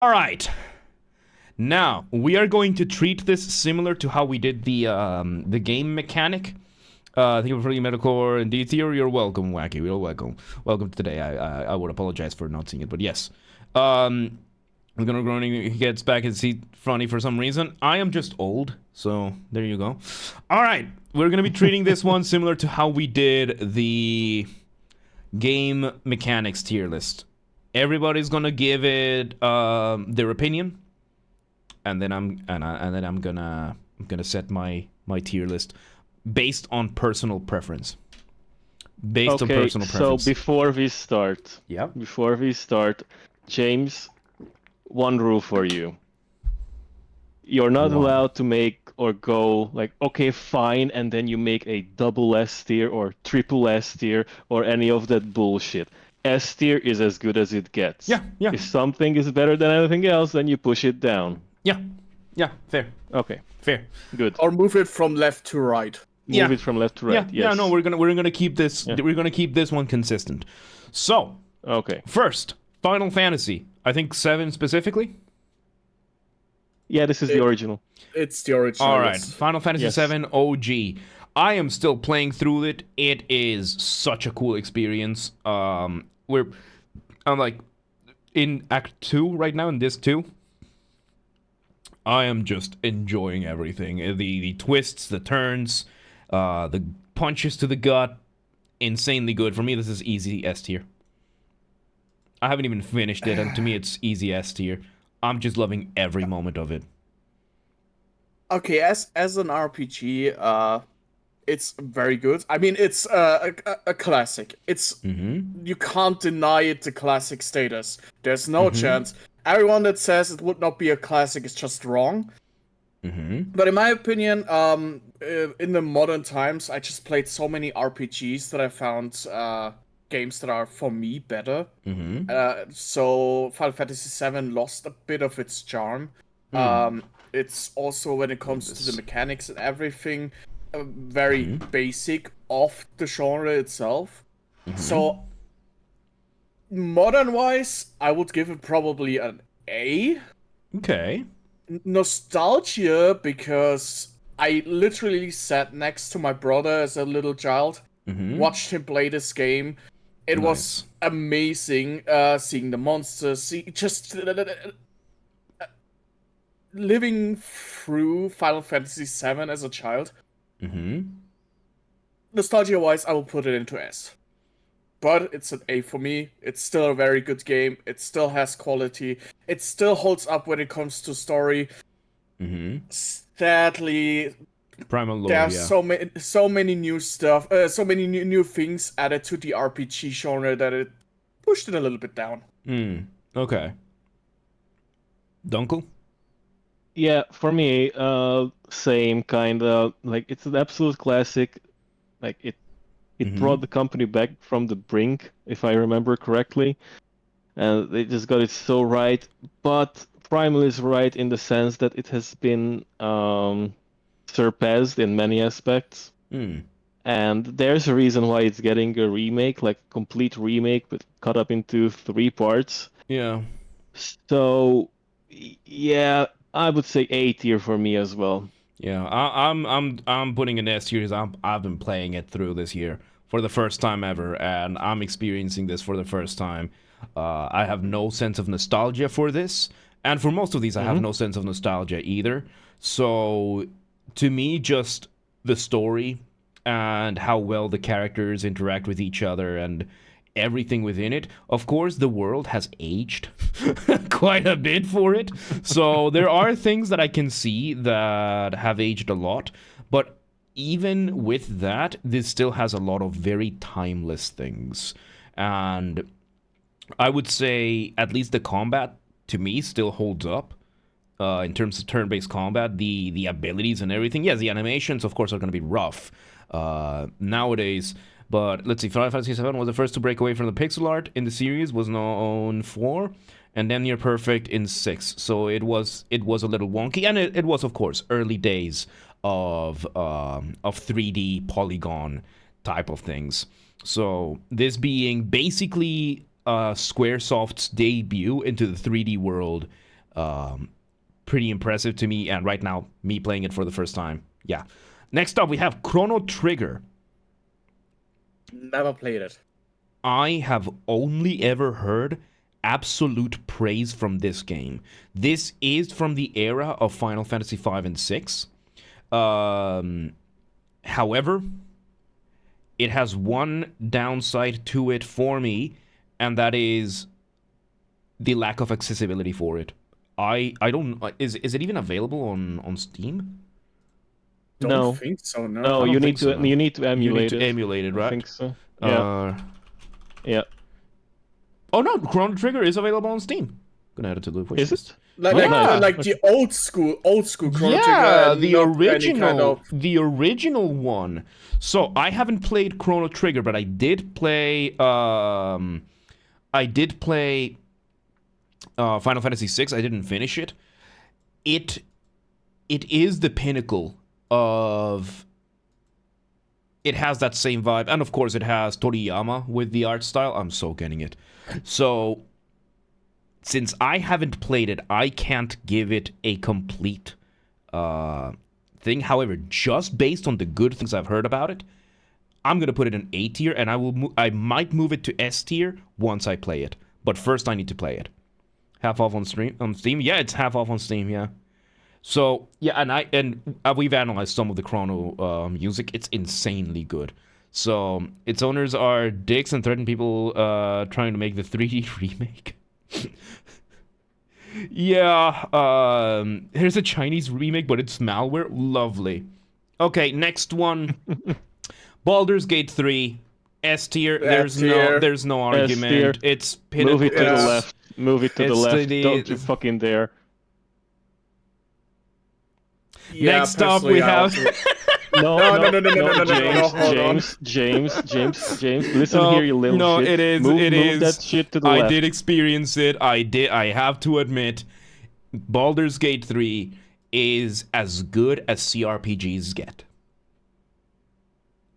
All right. Now we are going to treat this similar to how we did the game mechanic. Thank you for the Metacore and D-Theory. You're welcome, Wacky. You're welcome. Welcome to today. I would apologize for not seeing it, but yes. I'm gonna groaning. He gets back his seat funny for some reason. I am just old, so there you go. All right, we're gonna be treating this one similar to how we did the game mechanics tier list. Everybody's gonna give it their opinion, and then I'm gonna set my tier list based on personal preference. Based on personal preference. So before we start, James, one rule for you. You're not allowed to make or go like, okay, fine, and then you make a double S tier or triple S tier or any of that bullshit. S tier is as good as it gets. Yeah. If something is better than anything else, then you push it down. Yeah, fair. Okay. Fair. Good. Or move it from left to right. Move it from left to right. Yeah, no, we're gonna keep this. Yeah. We're gonna keep this one consistent. So, okay. First, Final Fantasy. I think 7 specifically. Yeah, this is the original. It's the original. All right, Final Fantasy 7 OG. I am still playing through it. It is such a cool experience. I'm like in Act 2 right now, in Disc 2. I am just enjoying everything. The twists, the turns, the punches to the gut, insanely good. For me, this is easy S tier. I haven't even finished it, and to me, it's easy S tier. I'm just loving every moment of it. Okay, as an RPG, it's very good. I mean, it's a classic. It's you can't deny it the classic status. There's no chance. Everyone that says it would not be a classic is just wrong. But in my opinion, in the modern times, I just played so many RPGs that I found games that are, for me, better. So Final Fantasy VII lost a bit of its charm. It's also, when it comes to the mechanics and everything, very basic of the genre itself. So, modern-wise, I would give it probably an A. Okay. Nostalgia, because I literally sat next to my brother as a little child, watched him play this game. It was amazing seeing the monsters, just living through Final Fantasy VII as a child. Nostalgia-wise, I will put it into S. But it's an A for me. It's still a very good game. It still has quality. It still holds up when it comes to story. Sadly, there's so many new stuff, so many new things added to the RPG genre that it pushed it a little bit down. Okay. Dunkel? Yeah, for me, same kind of, like, it's an absolute classic. Like, it brought the company back from the brink, if I remember correctly. And they just got it so right. But Primal is right in the sense that it has been surpassed in many aspects. And there's a reason why it's getting a remake, like complete remake, but cut up into 3 parts. Yeah. So, yeah, I would say A tier for me as well. Yeah, I'm putting an S tier because I've been playing it through this year for the first time ever, and I'm experiencing this for the first time. I have no sense of nostalgia for this, and for most of these, I have no sense of nostalgia either. So, to me, just the story and how well the characters interact with each other and everything within it. Of course, the world has aged quite a bit for it. So there are things that I can see that have aged a lot. But even with that, this still has a lot of very timeless things. And I would say at least the combat, to me, still holds up. In terms of turn-based combat, the abilities and everything. Yes, the animations, of course, are going to be rough nowadays. But let's see, Final Fantasy VII was the first to break away from the pixel art in the series, was known for, and then near perfect in 6. So it was a little wonky, and it was, of course, early days of 3D polygon type of things. So this being basically Squaresoft's debut into the 3D world Pretty impressive to me, and right now, me playing it for the first time. Yeah. Next up, we have Chrono Trigger. Never played it. I have only ever heard absolute praise from this game. This is from the era of Final Fantasy V and VI. However, it has one downside to it for me, and that is the lack of accessibility for it. I don't is it even available on Steam? Don't think so. No. No, you need to You need emulate to emulate it, right? I think so. Yeah. Yeah. Oh no, Chrono Trigger is available on Steam. Gonna add it to the wish Is list. it? Like the old school Chrono Yeah, Trigger. the not any original, kind of... the original one. So I haven't played Chrono Trigger, but I did play. Final Fantasy VI. I didn't finish it. It is the pinnacle of. It has that same vibe, and of course, it has Toriyama with the art style. I'm so getting it. So, since I haven't played it, I can't give it a complete thing. However, just based on the good things I've heard about it, I'm gonna put it in A tier, and I might move it to S tier once I play it. But first, I need to play it. Half off on Steam. Yeah, it's half off on Steam. Yeah. So yeah, and we've analyzed some of the Chrono music. It's insanely good. So its owners are dicks and threaten people trying to make the 3D remake. Yeah, here's a Chinese remake, but it's malware. Lovely. Okay, next one. Baldur's Gate 3, S tier. There's no argument. It's pinnacle. Move it to the left. Move it to the left. Don't you fucking dare. Yeah, next up, we have. No, James, listen here, you little shit. It is. Move that shit to the left. I did experience it. I have to admit, Baldur's Gate 3 is as good as CRPGs get.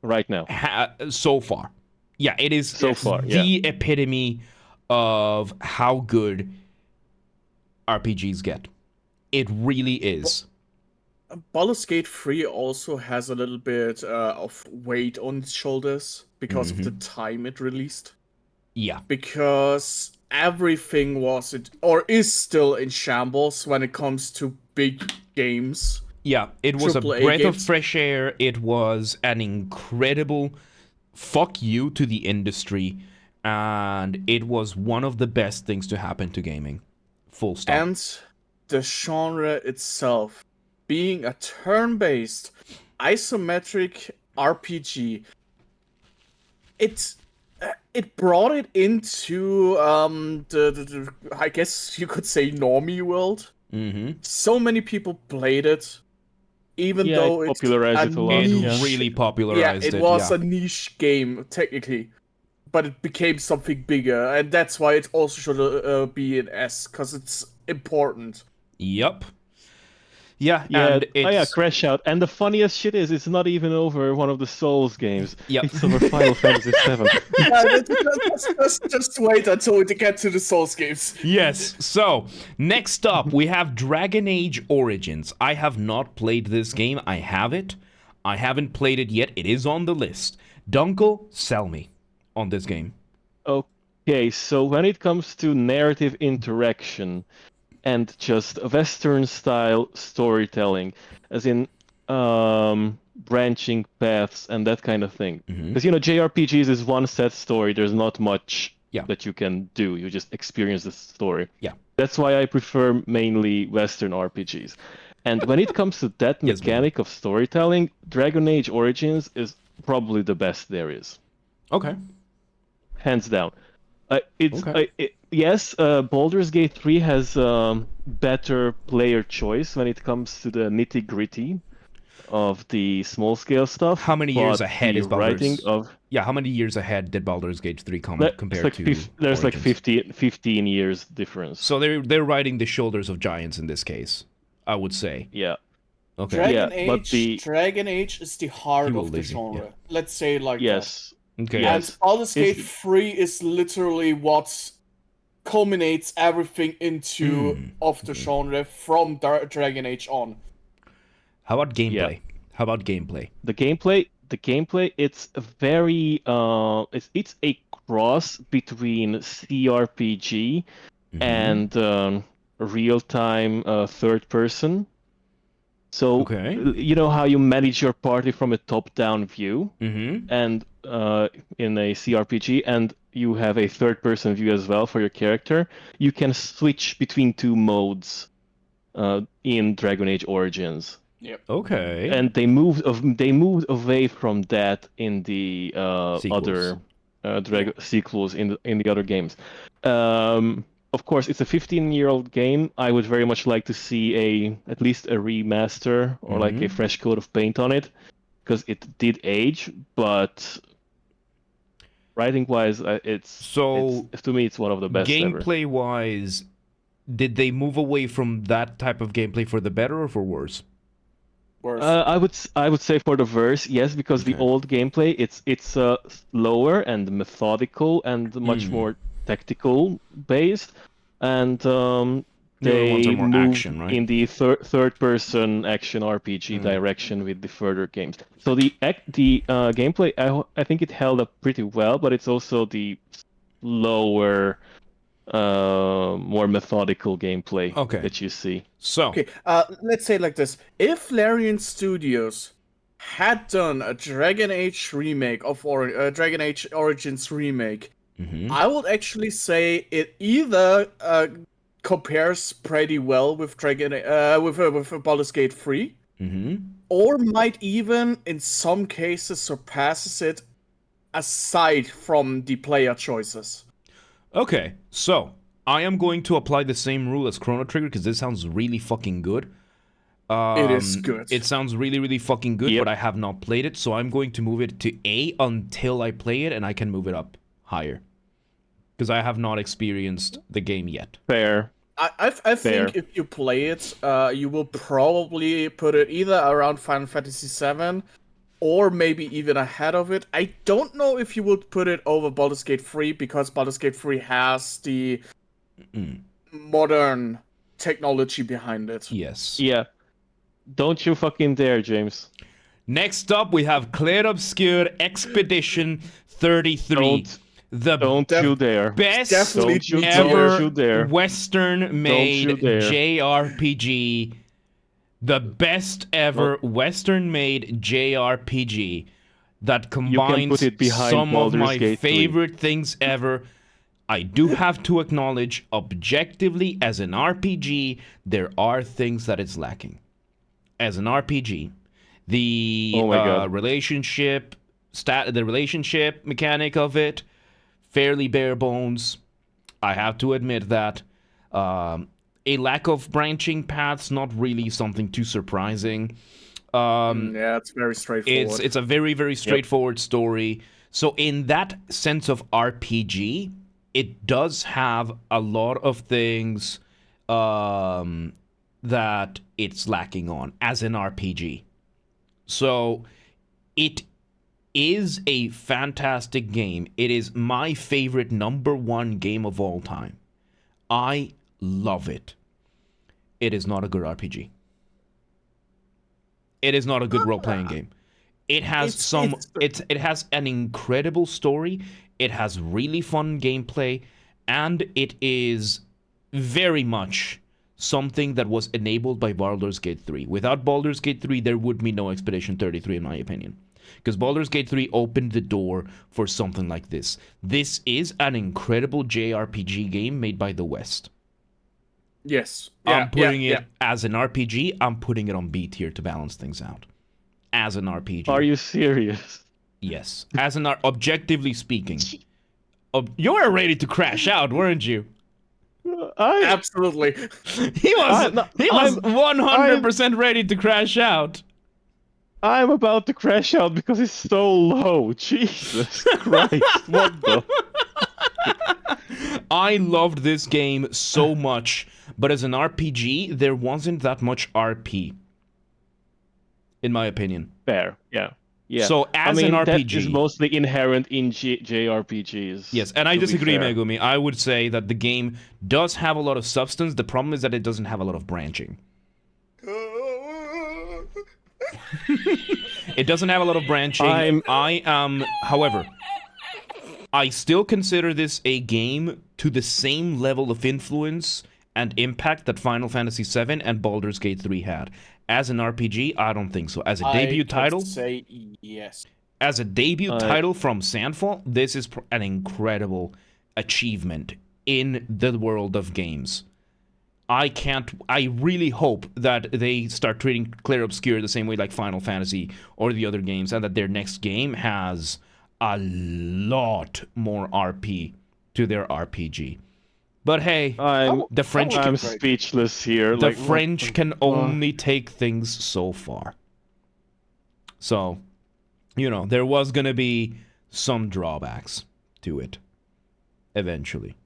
Right now. So far. Yeah, it is so far, the epitome of how good RPGs get. It really is. Baldur's Gate 3 also has a little bit of weight on its shoulders because of the time it released. Yeah. Because everything is still in shambles when it comes to big games. Yeah, it was a AAA breath games. of fresh air. It was an incredible fuck you to the industry, and it was one of the best things to happen to gaming. Full stop. And the genre itself, being a turn-based isometric RPG, it brought it into the I guess you could say normie world. Mm-hmm. So many people played it, even though it popularized it a lot. It really popularized it. It was a niche game technically, but it became something bigger, and that's why it also should be an S, because it's important. Yep. Yeah, yeah, and it's... Crash Out. And the funniest shit is, it's not even over one of the Souls games. Yep. It's over Final Fantasy VII. Just wait until we get to the Souls games. Yes, so, next up, we have Dragon Age Origins. I have not played this game. I have it. I haven't played it yet. It is on the list. Dunkel, sell me on this game. Okay, so when it comes to narrative interaction and just Western-style storytelling, as in branching paths and that kind of thing. Because, JRPGs is one set story. There's not much that you can do. You just experience the story. Yeah. That's why I prefer mainly Western RPGs. And when it comes to that mechanic of storytelling, Dragon Age Origins is probably the best there is. Okay. Hands down. Yes, Baldur's Gate 3 has better player choice when it comes to the nitty-gritty of the small-scale stuff. How many years ahead is Baldur's... how many years ahead did Baldur's Gate 3 come compared to There's Origins? like 15 years difference. So they're riding the shoulders of giants in this case, I would say. Yeah. Okay. Dragon Age is the heart of the genre. Yeah. Let's say it like that. Okay. And Baldur's Gate 3 is literally what culminates everything into of the genre from Dragon Age on. How about gameplay? Yeah. How about gameplay? The gameplay, it's a very it's a cross between CRPG and real-time third person. So Okay. you know how you manage your party from a top-down view, Mm-hmm. and in a CRPG, and you have a third-person view as well for your character. You can switch between two modes in Dragon Age Origins. Yep. Okay. And they moved away from that in the Sequels. other sequels in the other games. Of course, it's a 15-year-old game. I would very much like to see at least a remaster or like a fresh coat of paint on it, because it did age. But writing-wise, it's to me it's one of the best ever. Gameplay-wise, did they move away from that type of gameplay for the better or for worse? Worse. I would say for the verse, yes, because the old gameplay it's slower and methodical and much more tactical based, and Newer ones they are more moved action, right? in the third person action RPG direction with the further games. So the gameplay, I think it held up pretty well, but it's also the slower, more methodical gameplay that you see. So, okay, let's say it like this: if Larian Studios had done a Dragon Age remake of Dragon Age Origins remake, I would actually say it either compares pretty well with with Baldur's Gate 3, or might even, in some cases, surpasses it, aside from the player choices. okay, so I am going to apply the same rule as Chrono Trigger because this sounds really fucking good. It is good. It sounds really, really fucking good, but I have not played it, so I'm going to move it to A until I play it, and I can move it up higher. Because I have not experienced the game yet. Fair. I think if you play it, you will probably put it either around Final Fantasy VII, or maybe even ahead of it. I don't know if you would put it over Baldur's Gate 3, because Baldur's Gate 3 has the modern technology behind it. Yes. Yeah. Don't you fucking dare, James. Next up, we have Clair Obscure Expedition 33. Don't you dare. Best ever Western-made JRPG. The best ever Western-made JRPG that combines some of my favorite things ever. I do have to acknowledge, objectively, as an RPG, there are things that it's lacking. As an RPG, the relationship mechanic of it, fairly bare bones. I have to admit that. A lack of branching paths, not really something too surprising. Yeah, it's very straightforward. It's a very, very straightforward story. So in that sense of RPG, it does have a lot of things that it's lacking on as an RPG. So it is a fantastic game. It is my favorite #1 game of all time. I love it. It is not a good RPG. It is not a good role-playing game. It has it has an incredible story. It has really fun gameplay, and it is very much something that was enabled by Baldur's Gate 3. Without Baldur's Gate 3, there would be no Expedition 33, in my opinion. Because Baldur's Gate 3 opened the door for something like this. This is an incredible JRPG game made by the West. Yes. I'm putting it as an RPG, I'm putting it on B tier to balance things out. As an RPG. Are you serious? Yes. As an objectively speaking. You were ready to crash out, weren't you? Absolutely. He was 100% ready to crash out. I'm about to crash out because it's so low. Jesus Christ. What the? I loved this game so much, but as an RPG, there wasn't that much RP. In my opinion. Fair. Yeah. Yeah. So as an that RPG, is mostly inherent in JRPGs. yes, and I to be disagree, fair. Megumi. I would say that the game does have a lot of substance. The problem is that it doesn't have a lot of branching. It doesn't have a lot of branching. However, I still consider this a game to the same level of influence and impact that Final Fantasy VII and Baldur's Gate 3 had. As an RPG, I don't think so. As a debut title, say yes. as a debut title from Sandfall, this is an incredible achievement in the world of games. I really hope that they start treating Clair Obscur the same way like Final Fantasy or the other games, and that their next game has a lot more RP to their RPG. But hey, the French... I'm speechless here. The French can only take things so far. So, there was going to be some drawbacks to it. Eventually.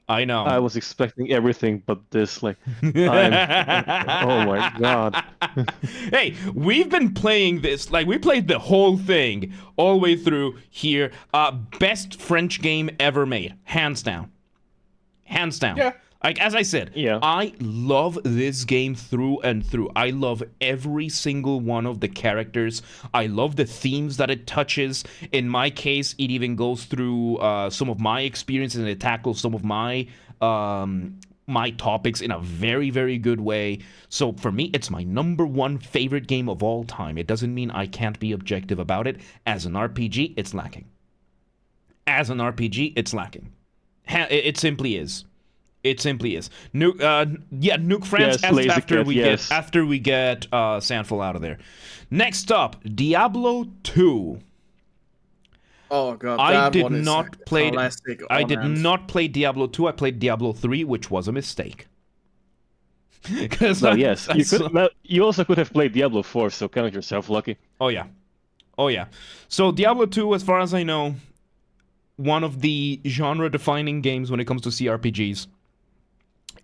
I know. I was expecting everything but this, oh my god. Hey, we've been playing this, we played the whole thing all the way through here. Best French game ever made. Hands down. Hands down. Yeah. As I said, I love this game through and through. I love every single one of the characters. I love the themes that it touches. In my case, it even goes through some of my experiences, and it tackles some of my my topics in a very, very good way. So for me, it's my #1 favorite game of all time. It doesn't mean I can't be objective about it. As an RPG, it's lacking. As an RPG, it's lacking. It simply is. It simply is. Nuke France after we get Sandfall out of there. Next up, Diablo 2. Oh god, I did not play Diablo 2. I played Diablo 3, which was a mistake. You also could have played Diablo 4, so count yourself lucky. Oh yeah. So Diablo 2, as far as I know, one of the genre-defining games when it comes to CRPGs.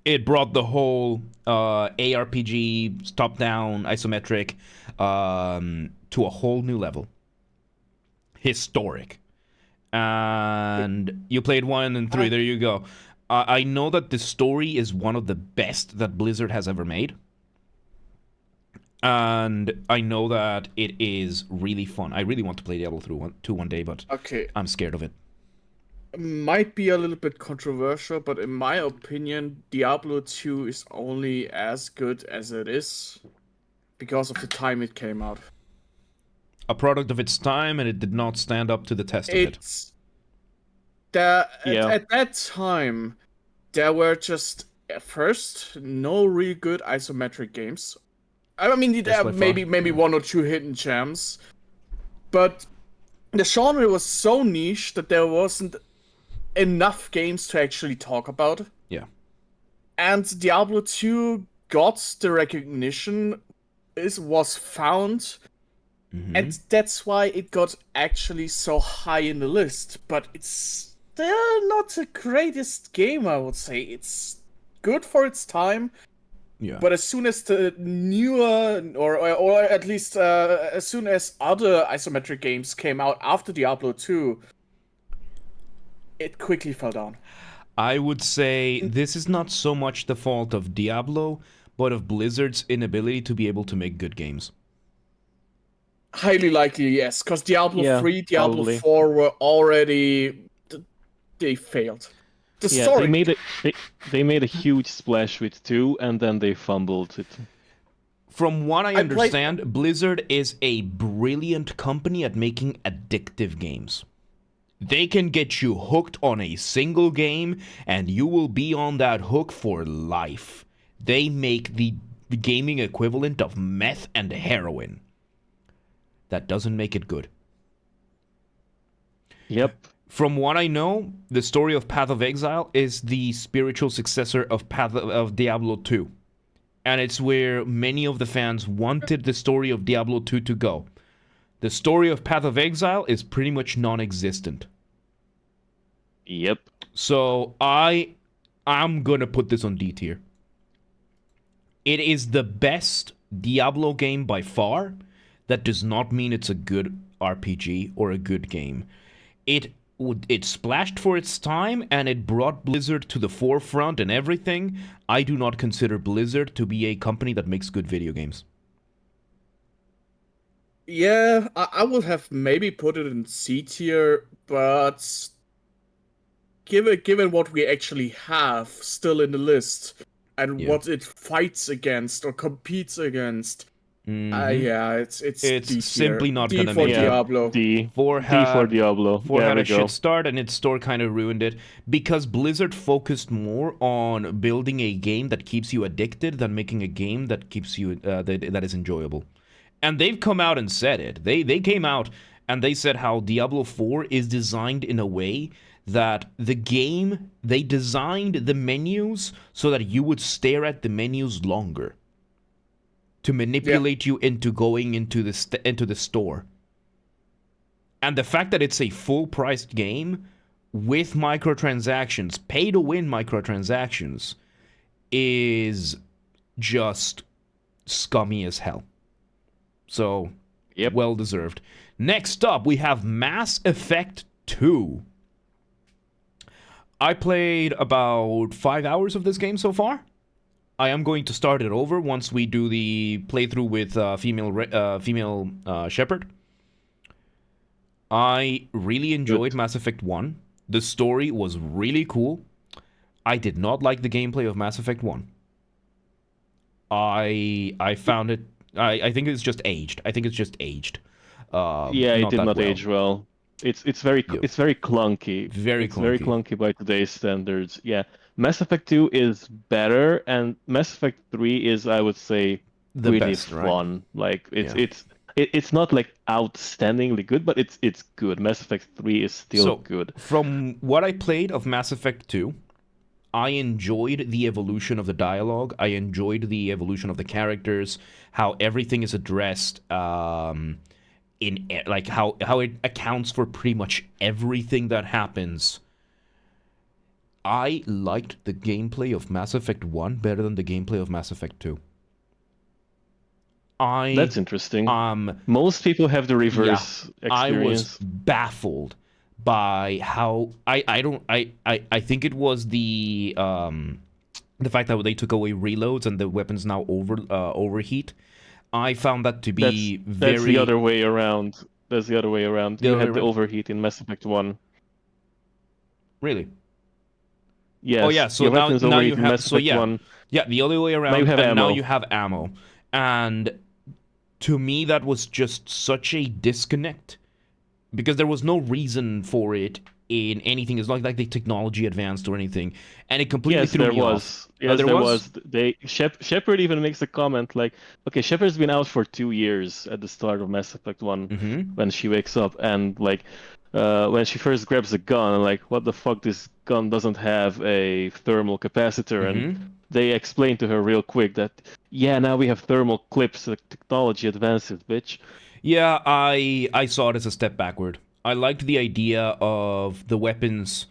It brought the whole ARPG, top-down, isometric, to a whole new level. Historic. And you played 1 and 3, there you go. I know that the story is one of the best that Blizzard has ever made. And I know that it is really fun. I really want to play Diablo 2 one day, but I'm scared of it. Might be a little bit controversial, but in my opinion, Diablo 2 is only as good as it is because of the time it came out. A product of its time, and it did not stand up to the test of it. At that time, there were just, at first, no really good isometric games. I mean, there were maybe 1 or 2 hidden gems, but the genre was so niche that there wasn't enough games to actually talk about. Yeah. And Diablo 2 got the recognition, was found, and that's why it got actually so high in the list. But it's still not the greatest game, I would say. It's good for its time. Yeah. But as soon as the newer, or at least as soon as other isometric games came out after Diablo 2, it quickly fell down. I would say this is not so much the fault of Diablo, but of Blizzard's inability to be able to make good games. Highly likely, yes, because Diablo 3, Diablo 4 were already... They failed. The story... They made a huge splash with 2, and then they fumbled it. From what I understand, Blizzard is a brilliant company at making addictive games. They can get you hooked on a single game, and you will be on that hook for life. They make the gaming equivalent of meth and heroin. That doesn't make it good. Yep. From what I know, the story of Path of Exile is the spiritual successor of Diablo 2. And it's where many of the fans wanted the story of Diablo 2 to go. The story of Path of Exile is pretty much non-existent. Yep. So I'm gonna put this on D tier. It is the best Diablo game by far. that does not mean it's a good RPG or a good game. It splashed for its time, and it brought Blizzard to the forefront and everything. I do not consider Blizzard to be a company that makes good video games. Yeah, I would have maybe put it in C tier, but given what we actually have still in the list and what it fights against or competes against, yeah, it's D tier. Simply not D gonna for make it. Diablo. D for Diablo. Had we a go. shit start, and its store kind of ruined it because Blizzard focused more on building a game that keeps you addicted than making a game that keeps you that is enjoyable. And they've come out and said it. They came out and they said how Diablo 4 is designed in a way that the game, they designed the menus so that you would stare at the menus longer to manipulate you into going into the store. And the fact that it's a full-priced game with microtransactions, pay-to-win microtransactions, is just scummy as hell. So, well deserved. Next up, we have Mass Effect 2. I played about 5 hours of this game so far. I am going to start it over once we do the playthrough with female Shepard. I really enjoyed Mass Effect 1. The story was really cool. I did not like the gameplay of Mass Effect 1. I found it... I think it's just aged. It did not age well. It's very clunky. Very clunky by today's standards. Yeah, Mass Effect 2 is better, and Mass Effect 3 is, I would say, the really best, fun. Right? Like it's not like outstandingly good, but it's good. Mass Effect 3 is still good. From what I played of Mass Effect 2, I enjoyed the evolution of the dialogue. I enjoyed the evolution of the characters, how everything is addressed, in like how it accounts for pretty much everything that happens. I liked the gameplay of Mass Effect 1 better than the gameplay of Mass Effect 2. That's interesting. Most people have the reverse experience. I was baffled by how I think it was the fact that they took away reloads and the weapons now overheat. I found that to be that's the other way around. You had the overheat in Mass Effect 1. Really? Yes. Oh yeah. So now you have the other way around. Now you have ammo. Now you have ammo, and to me that was just such a disconnect because there was no reason for it in anything. It's not like the technology advanced or anything, and it completely threw me off. Yes, there was. Shepard even makes a comment like, "Okay, Shepard's been out for 2 years at the start of Mass Effect 1 when she wakes up, and like when she first grabs a gun, like, what the fuck? This gun doesn't have a thermal capacitor." And they explain to her real quick that, yeah, now we have thermal clips. The technology advances, bitch. Yeah, I saw it as a step backward. I liked the idea of the weapons.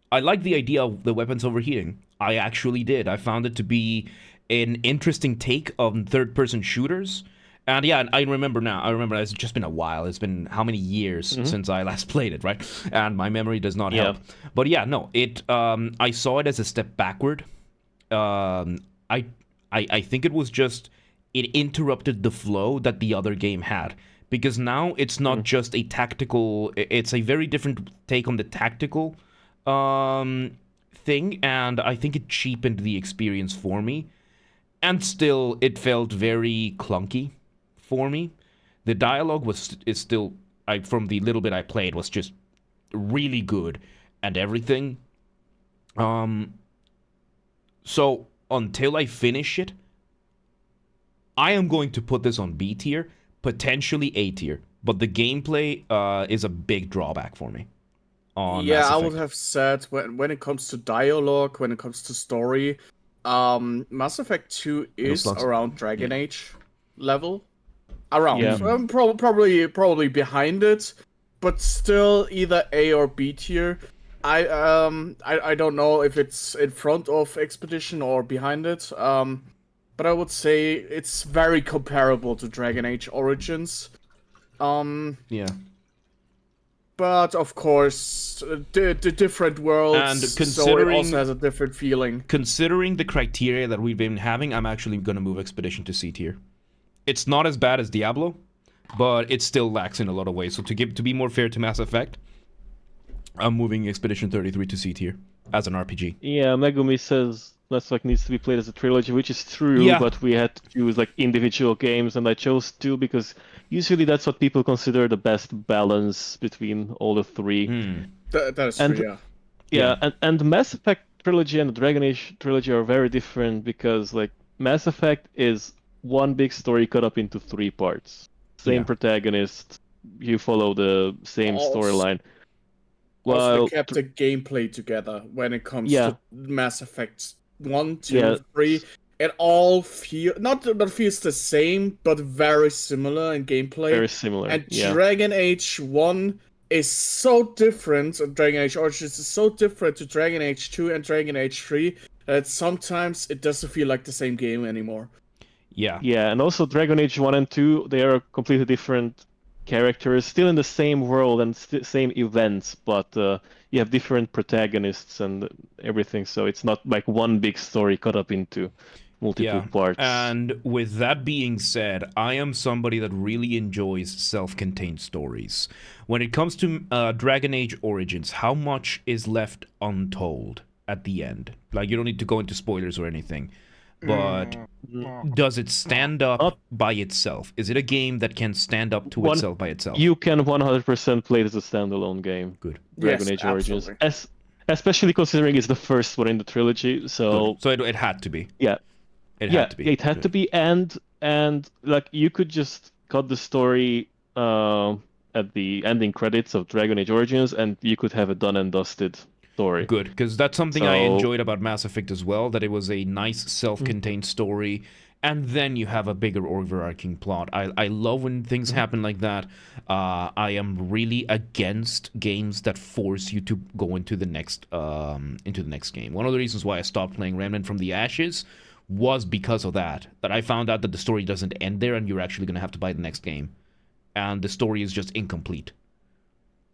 I liked the idea of the weapons overheating. I actually did. I found it to be an interesting take on third-person shooters. And yeah, I remember now. It's just been a while. It's been how many years since I last played it, right? And my memory does not help. But yeah, no, it. I saw it as a step backward. I think it was just it interrupted the flow that the other game had. Because now it's not just a tactical... It's a very different take on the tactical thing, and I think it cheapened the experience for me. And still, it felt very clunky for me. The dialogue is still... from the little bit I played, was just really good and everything. So, until I finish it, I am going to put this on B tier, potentially A tier, but the gameplay is a big drawback for me. I would have said when it comes to dialogue, when it comes to story, Mass Effect 2 is around Dragon Age level. Around. Probably behind it, but still either A or B tier. I don't know if it's in front of Expedition or behind it. But I would say it's very comparable to Dragon Age Origins. Yeah. But of course, the different worlds, And so it considering- also has a different feeling. Considering the criteria that we've been having, I'm actually going to move Expedition to C tier. It's not as bad as Diablo, but it still lacks in a lot of ways. So to be more fair to Mass Effect, I'm moving Expedition 33 to C tier as an RPG. Yeah, Megumi says Mass Effect needs to be played as a trilogy, which is true, Yeah. but we had to choose like individual games, and I chose two because usually that's what people consider the best balance between all the three. That is And- true, yeah. Yeah, and Mass Effect trilogy and the Dragon Age trilogy are very different because like Mass Effect is one big story cut up into 3 parts. Same Yeah. protagonist, you follow the same Also- storyline. Also, While they kept the gameplay together when it comes Yeah. to Mass Effect 1, 2, Yeah. 3. It all not feels the same, but very similar in gameplay. very similar. And Yeah. Dragon Age 1 is so different, Dragon Age Origins is so different to Dragon Age 2 and Dragon Age 3 that sometimes it doesn't feel like the same game anymore. Yeah. Yeah, and also Dragon Age 1 and 2, they are completely different characters, still in the same world and same events, but you have different protagonists and everything, so it's not like one big story cut up into multiple parts. And with that being said, I am somebody that really enjoys self-contained stories. When it comes to Dragon Age Origins, how much is left untold at the end? Like, you don't need to go into spoilers or anything. But does it stand up by itself? Is it a game that can stand up to itself by itself? You can 100% play it as a standalone game. Good. Dragon Yes, Age Origins. absolutely. Especially considering it's the first one in the trilogy, so... Good. So it had to be. Yeah. It had to be. It had to be, and like you could just cut the story at the ending credits of Dragon Age Origins, and you could have a done and dusted story. Good, because that's something I So- enjoyed about Mass Effect as well, that it was a nice self-contained story, and then you have a bigger overarching plot. I love when things happen like that. I am really against games that force you to go into the next game. One of the reasons why I stopped playing Remnant from the Ashes was because of that I found out that the story doesn't end there and you're actually going to have to buy the next game, and the story is just incomplete.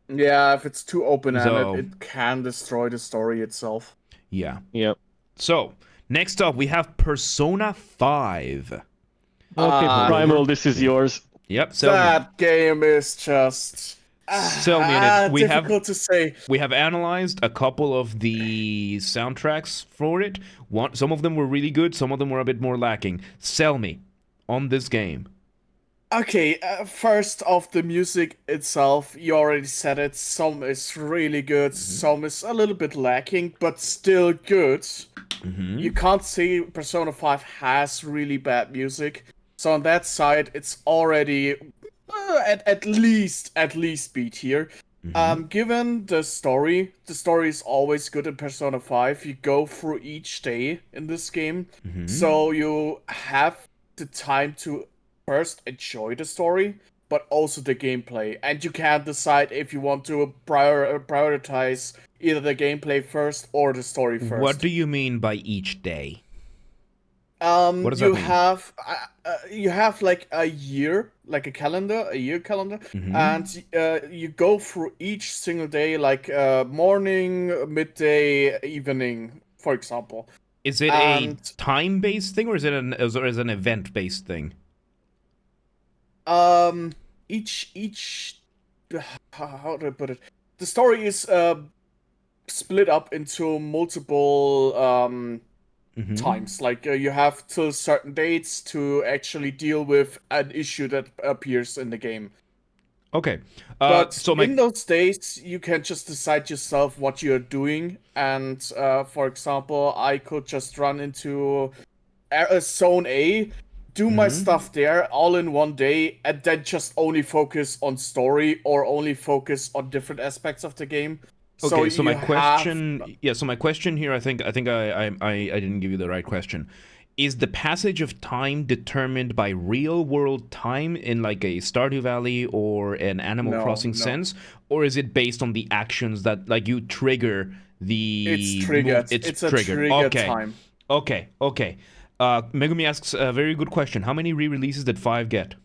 Yeah, if it's too open-ended, So- it can destroy the story itself. Yeah. Yep. So next up we have Persona 5. Okay, Primal, this is yours. Yep. So That game is just Sell me on it. difficult to say. we have analyzed a couple of the soundtracks for it. Some of them were really good, some of them were a bit more lacking. Sell me on this game. Okay, first off, the music itself, you already said it. Some is really good, some is a little bit lacking, but still good. You can't say Persona 5 has really bad music. So on that side, it's already at least B tier. Given the story is always good in Persona 5. You go through each day in this game, so you have the time to first enjoy the story, but also the gameplay, and you can decide if you want to prioritize either the gameplay first or the story first. What do you mean by each day? What does that you mean? you have like a year calendar, and you go through each single day, like morning, midday, evening, for example. Is it And- a time-based thing, or is it an event-based thing? Each how do I put it? The story is split up into multiple times. Like you have till certain dates to actually deal with an issue that appears in the game. Okay. But So in those days, you can just decide yourself what you're doing. And for example, I could just run into Zone A, do my stuff there all in one day, and then just only focus on story or only focus on different aspects of the game. Okay, so my you question, so my question here, I think I didn't give you the right question. Is the passage of time determined by real world time in like a Stardew Valley or an Animal Crossing sense, or is it based on the actions that like you trigger the? It's triggered. It's a triggered. triggered Okay. time. Okay. Megumi asks a very good question. How many re-releases did 5 get?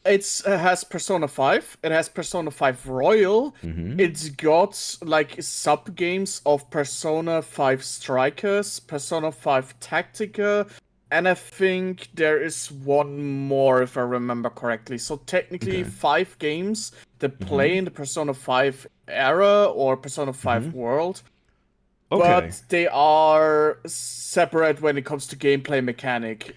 It has Persona 5. It has Persona 5 Royal. It's got like sub games of Persona 5 Strikers, Persona 5 Tactica, and I think there is one more if I remember correctly. So technically, 5 games that play in the Persona 5 era or Persona 5 world. But they are separate when it comes to gameplay mechanic.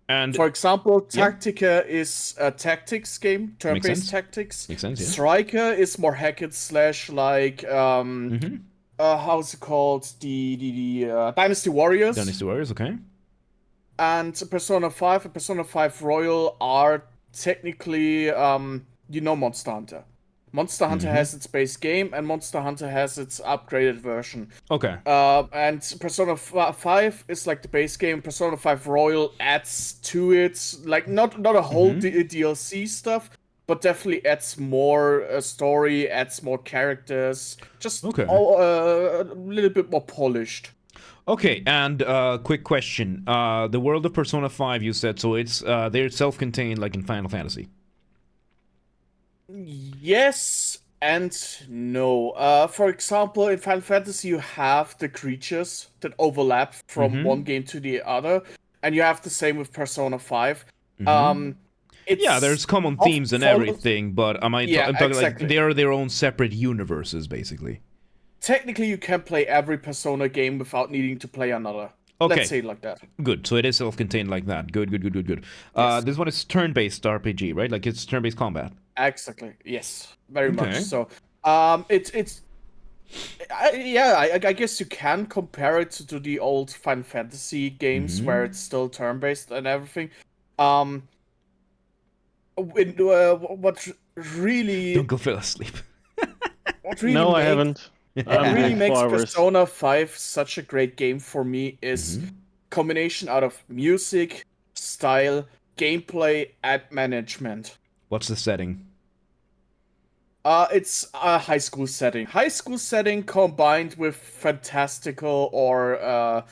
And for example, Tactica is a tactics game, turn-based tactics. Makes sense, yeah. Striker is more hack and slash, like how's it called? The Dynasty Warriors. Dynasty Warriors, okay. And Persona 5 and Persona 5 Royal are technically Monster Hunter. Monster Hunter has its base game, and Monster Hunter has its upgraded version. Okay. And Persona 5 is like the base game. Persona 5 Royal adds to it, like not a whole DLC stuff, but definitely adds more story, adds more characters, just a little bit more polished. Okay, and quick question: the world of Persona 5, you said, so it's they're self-contained, like in Final Fantasy. Yes and no. For example, in Final Fantasy, you have the creatures that overlap from one game to the other, and you have the same with Persona 5. There's common themes and everything, but I'm talking exactly. like they're their own separate universes, basically. Technically, you can play every Persona game without needing to play another. Okay. Let's say it like that. Good. So it is self-contained like that. Good. Yes. This one is turn-based RPG, right? Like it's turn-based combat. Exactly. Yes. Very much so. I guess you can compare it to the old Final Fantasy games where it's still turn-based and everything. What really... Don't go fell asleep. I haven't. What really makes Persona 5 such a great game for me is combination out of music, style, gameplay, and management. What's the setting? It's a high school setting. High school setting combined with fantastical or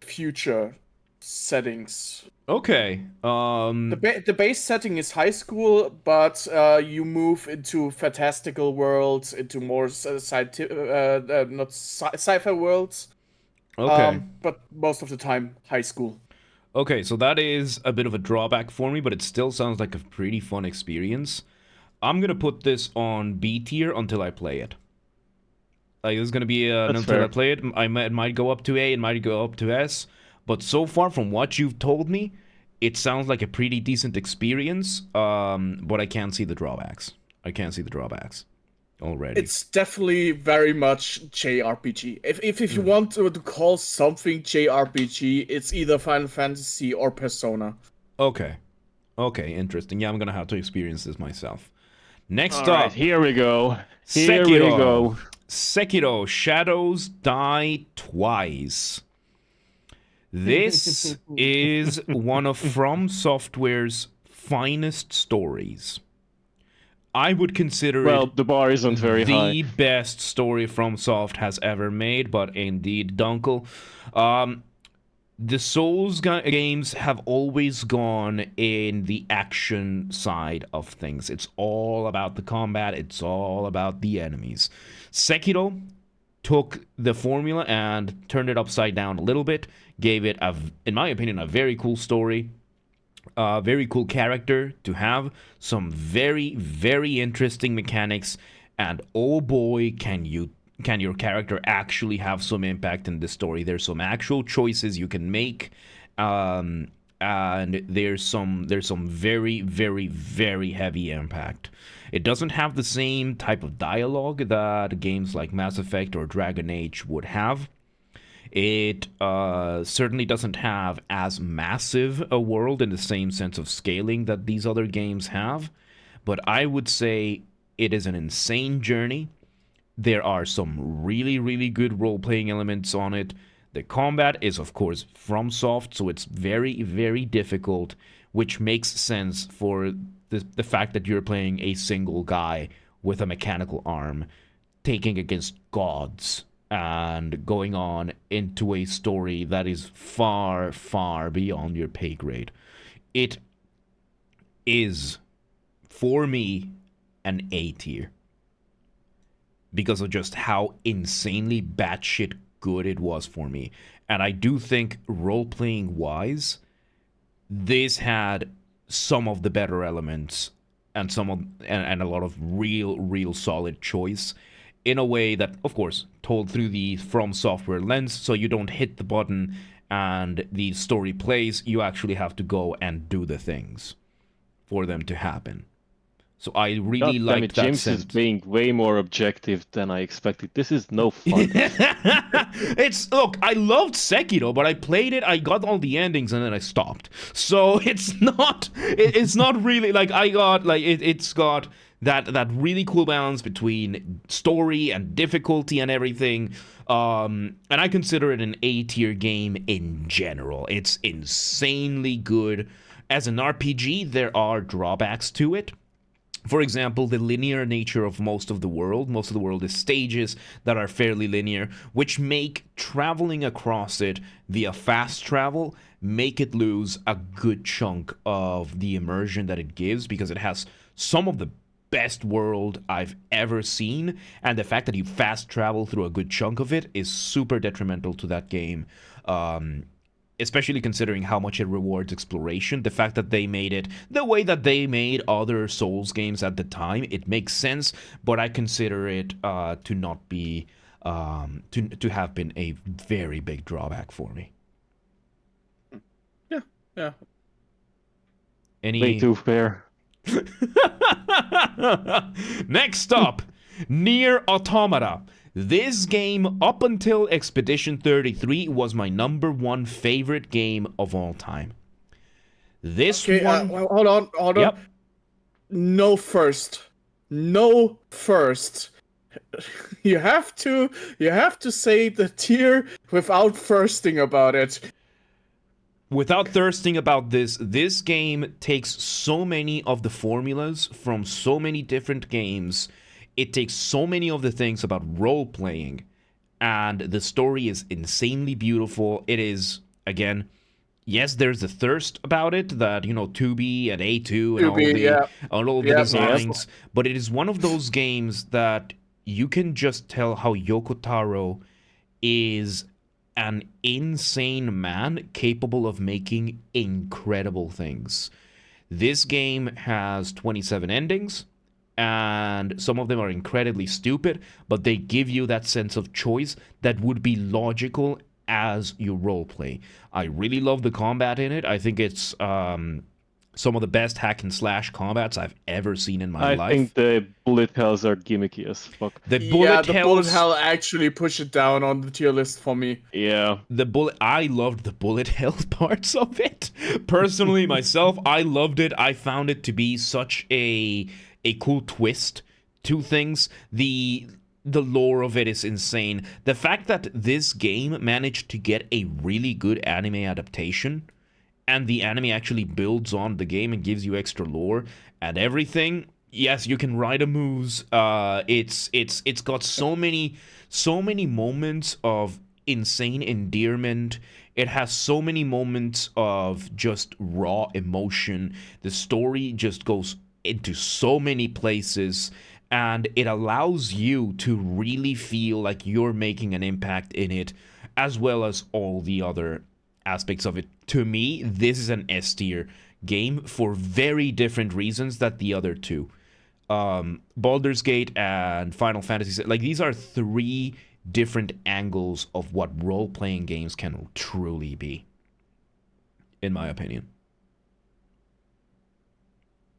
future settings. Okay. The base setting is high school, but you move into fantastical worlds, into more not sci-fi worlds. Okay. But most of the time, high school. Okay, so that is a bit of a drawback for me, but it still sounds like a pretty fun experience. I'm gonna put this on B tier until I play it. Like, this is gonna be until I play it. It might go up to A, it might go up to S. But so far, from what you've told me, it sounds like a pretty decent experience. But I can't see the drawbacks. Already. It's definitely very much JRPG. If you want to call something JRPG, it's either Final Fantasy or Persona. Okay, interesting. Yeah, I'm gonna have to experience this myself. Next up, right, here we go. Sekiro: Shadows Die Twice. This is one of From Software's finest stories. I would consider it the bar isn't very high. The best story From Soft has ever made, but indeed, Dunkel. The Souls games have always gone in the action side of things. It's all about the combat. It's all about the enemies. Sekiro took the formula and turned it upside down a little bit. Gave it, in my opinion, a very cool story. Very cool character to have. Some very, very interesting mechanics. And oh boy, can your character actually have some impact in the story. There's some actual choices you can make, and there's some very, very, very heavy impact. It doesn't have the same type of dialogue that games like Mass Effect or Dragon Age would have. It certainly doesn't have as massive a world in the same sense of scaling that these other games have, but I would say it is an insane journey. There are some really, really good role-playing elements on it. The combat is, of course, FromSoft, so it's very, very difficult, which makes sense for the fact that you're playing a single guy with a mechanical arm, taking against gods, and going on into a story that is far, far beyond your pay grade. It is, for me, an A tier. Because of just how insanely batshit good it was for me. And I do think, role-playing wise, this had some of the better elements and and a lot of real solid choice in a way that, of course, told through the From Software lens, so you don't hit the button and the story plays. You actually have to go and do the things for them to happen. So I really like that James sense. is being way more objective than I expected. This is no fun. Look, I loved Sekiro, but I played it, I got all the endings, and then I stopped. So it's not really like it's got that really cool balance between story and difficulty and everything. And I consider it an A tier game in general. It's insanely good. As an RPG, there are drawbacks to it. For example, the linear nature of most of the world. Most of the world is stages that are fairly linear, which make traveling across it via fast travel make it lose a good chunk of the immersion that it gives, because it has some of the best world I've ever seen, and the fact that you fast travel through a good chunk of it is super detrimental to that game. Especially considering how much it rewards exploration. The fact that they made it the way that they made other Souls games at the time, it makes sense, but I consider it to not be, to have been a very big drawback for me. Yeah. Way too fair. Next up, Nier Automata. This game, up until Expedition 33, was my #1 favorite game of all time. This one... hold on. Yep. No first. You have to say the tier without thirsting about it. Without thirsting about this game takes so many of the formulas from so many different games. It takes so many of the things about role-playing, and the story is insanely beautiful. It is, again, yes, there's the thirst about it, that, 2B and A2 and all the designs, but it is one of those games that you can just tell how Yoko Taro is an insane man capable of making incredible things. This game has 27 endings, and some of them are incredibly stupid, but they give you that sense of choice that would be logical as you roleplay. I really love the combat in it. I think it's some of the best hack and slash combats I've ever seen in my life. I think the bullet hells are gimmicky as fuck. The bullet hell actually push it down on the tier list for me. Yeah. I loved the bullet hell parts of it. Personally, myself, I loved it. I found it to be such a cool twist to things. The lore of it is insane. The fact that this game managed to get a really good anime adaptation, and the anime actually builds on the game and gives you extra lore and everything. Yes, you can ride a moose. It's got so many moments of insane endearment. It has so many moments of just raw emotion. The story just goes into so many places, and it allows you to really feel like you're making an impact in it, as well as all the other aspects of it. To me, this is an S tier game for very different reasons than the other two. Baldur's Gate and Final Fantasy, like, these are 3 different angles of what role-playing games can truly be, in my opinion.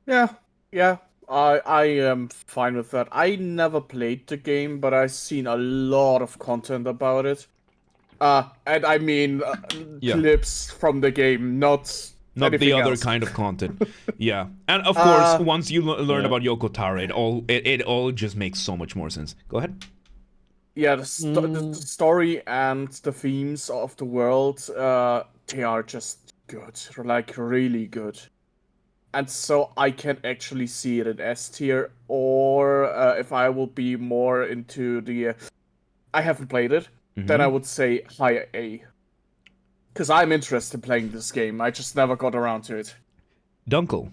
Yeah, I am fine with that. I never played the game, but I've seen a lot of content about it. And I mean, clips from the game, not the other else. kind of content. Yeah, and of course, once you learn about Yoko Taro, it all just makes so much more sense. Go ahead. Yeah, the story and the themes of the world, they are just good, like really good. And so I can actually see it in S tier, or if I will be more into the... I haven't played it, then I would say high A. Because I'm interested in playing this game, I just never got around to it. Dunkel.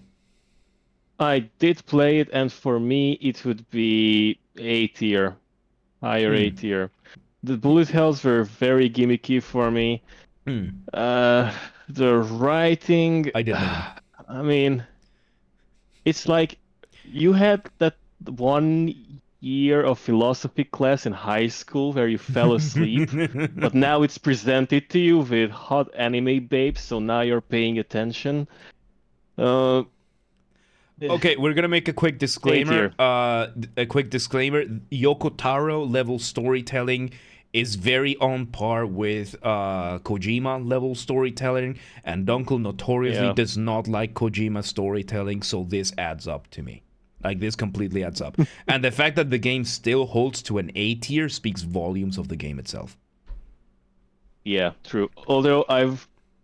I did play it, and for me, it would be A tier, higher A Hmm. tier. The bullet hells were very gimmicky for me. Hmm. The writing, I did like them. I mean, it's like you had that 1 year of philosophy class in high school where you fell asleep, but now it's presented to you with hot anime babes, so now you're paying attention. Uh, Okay, we're gonna make a quick A disclaimer. tier. A quick disclaimer. Yoko Taro level storytelling is very on par with Kojima level storytelling, and Dunkel notoriously Yeah. does not like Kojima storytelling, so this adds up to me. Like, this completely adds up. And the fact that the game still holds to an A tier speaks volumes of the game itself. Yeah, true. Although I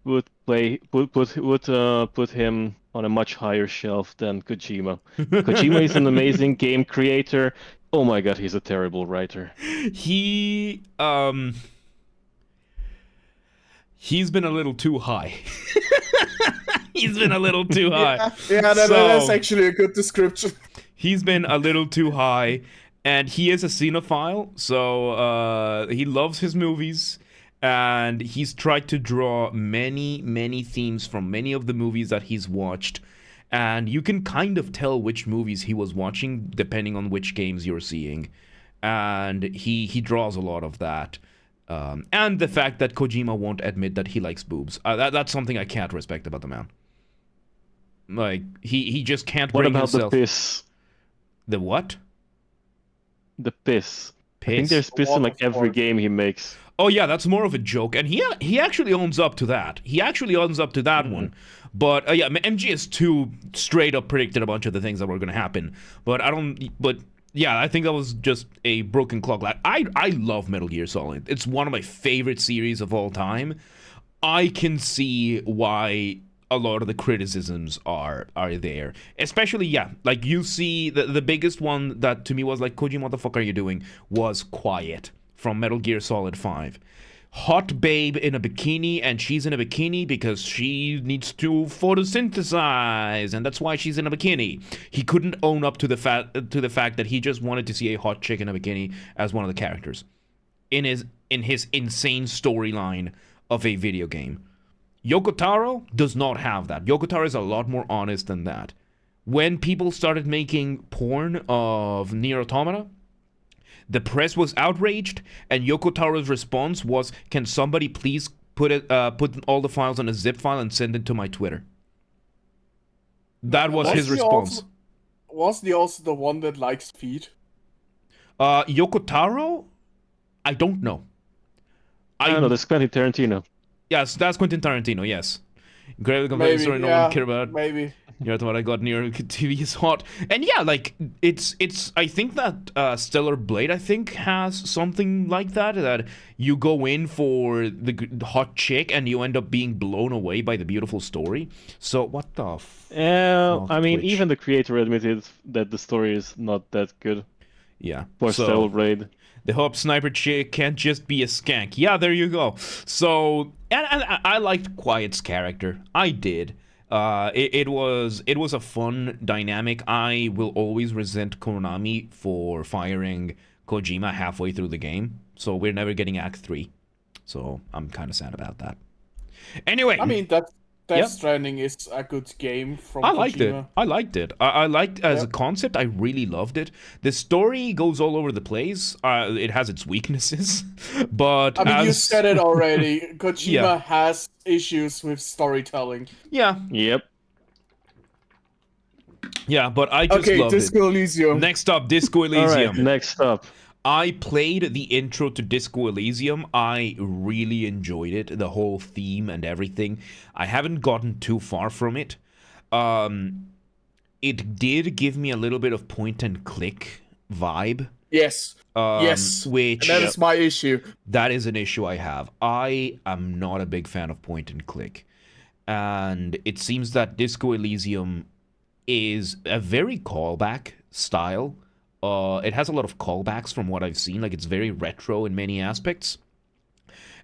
would put him on a much higher shelf than Kojima. Kojima is an amazing game creator. Oh my God, he's a terrible writer. He he's been a little too high. He's been a little too high. That's So actually a good description. he's been a little too high, and he is a cinephile, so he loves his movies, and he's tried to draw many themes from many of the movies that he's watched, and you can kind of tell which movies he was watching depending on which games you're seeing, and he draws a lot of that. And the fact that Kojima won't admit that he likes boobs. That's something I can't respect about the man. Like, he just can't What bring about the himself. piss? The what? The piss. I think Piss. there's piss in like every Waterford. game he makes. Oh yeah, that's more of a joke, and he actually owns up to that. He actually owns up to that one. But yeah, MGS2 straight up predicted a bunch of the things that were going to happen. But I don't. But yeah, I think that was just a broken clock. Like, I love Metal Gear Solid. It's one of my favorite series of all time. I can see why a lot of the criticisms are there. Especially, yeah, like, you see the biggest one that to me was like, Kojima, what the fuck are you doing? Was Quiet from Metal Gear Solid 5. Hot babe in a bikini, and she's in a bikini because she needs to photosynthesize, and that's why she's in a bikini. He couldn't own up to the fact that he just wanted to see a hot chick in a bikini as one of the characters in his insane storyline of a video game. Yoko Taro does not have that. Yoko Taro is a lot more honest than that. When people started making porn of Nier Automata, the press was outraged, and Yoko Taro's response was, "Can somebody please put all the files on a zip file and send it to my Twitter?" That was his response. Was he also the one that likes feet? Yoko Taro? I don't know. I don't know, there's Quentin Tarantino. Yes, that's Quentin Tarantino, yes. Great Maybe, story no yeah, one care about. maybe. You know what I got near TV is hot. And yeah, like, it's I think that Stellar Blade, I think, has something like that you go in for the hot chick and you end up being blown away by the beautiful story. So what the Yeah, fuck, I mean, Twitch? even the creator admitted that the story is not that good Yeah. for So Stellar Blade. the Hope Sniper chick can't just be a skank. Yeah, there you go. So, and I liked Quiet's character. I did. It was a fun dynamic. I will always resent Konami for firing Kojima halfway through the game. So we're never getting Act 3. So I'm kind of sad about that. Anyway. I mean, Death Yep. Stranding is a good game from I liked it. Kojima. I liked it. I liked as a concept. I really loved it. The story goes all over the place. It has its weaknesses, but I mean, you as said it already. Kojima Yeah. has issues with storytelling. yeah, Yep. yeah. But I just Okay, loved Disco it. Elysium. Next up, Disco All Elysium. right, next up. I played the intro to Disco Elysium. I really enjoyed it, the whole theme and everything. I haven't gotten too far from it. It did give me a little bit of point and click vibe. Yes. Yes. Which And that is my issue. that is an issue I have. I am not a big fan of point and click. And it seems that Disco Elysium is a very callback style. It has a lot of callbacks from what I've seen. Like, it's very retro in many aspects.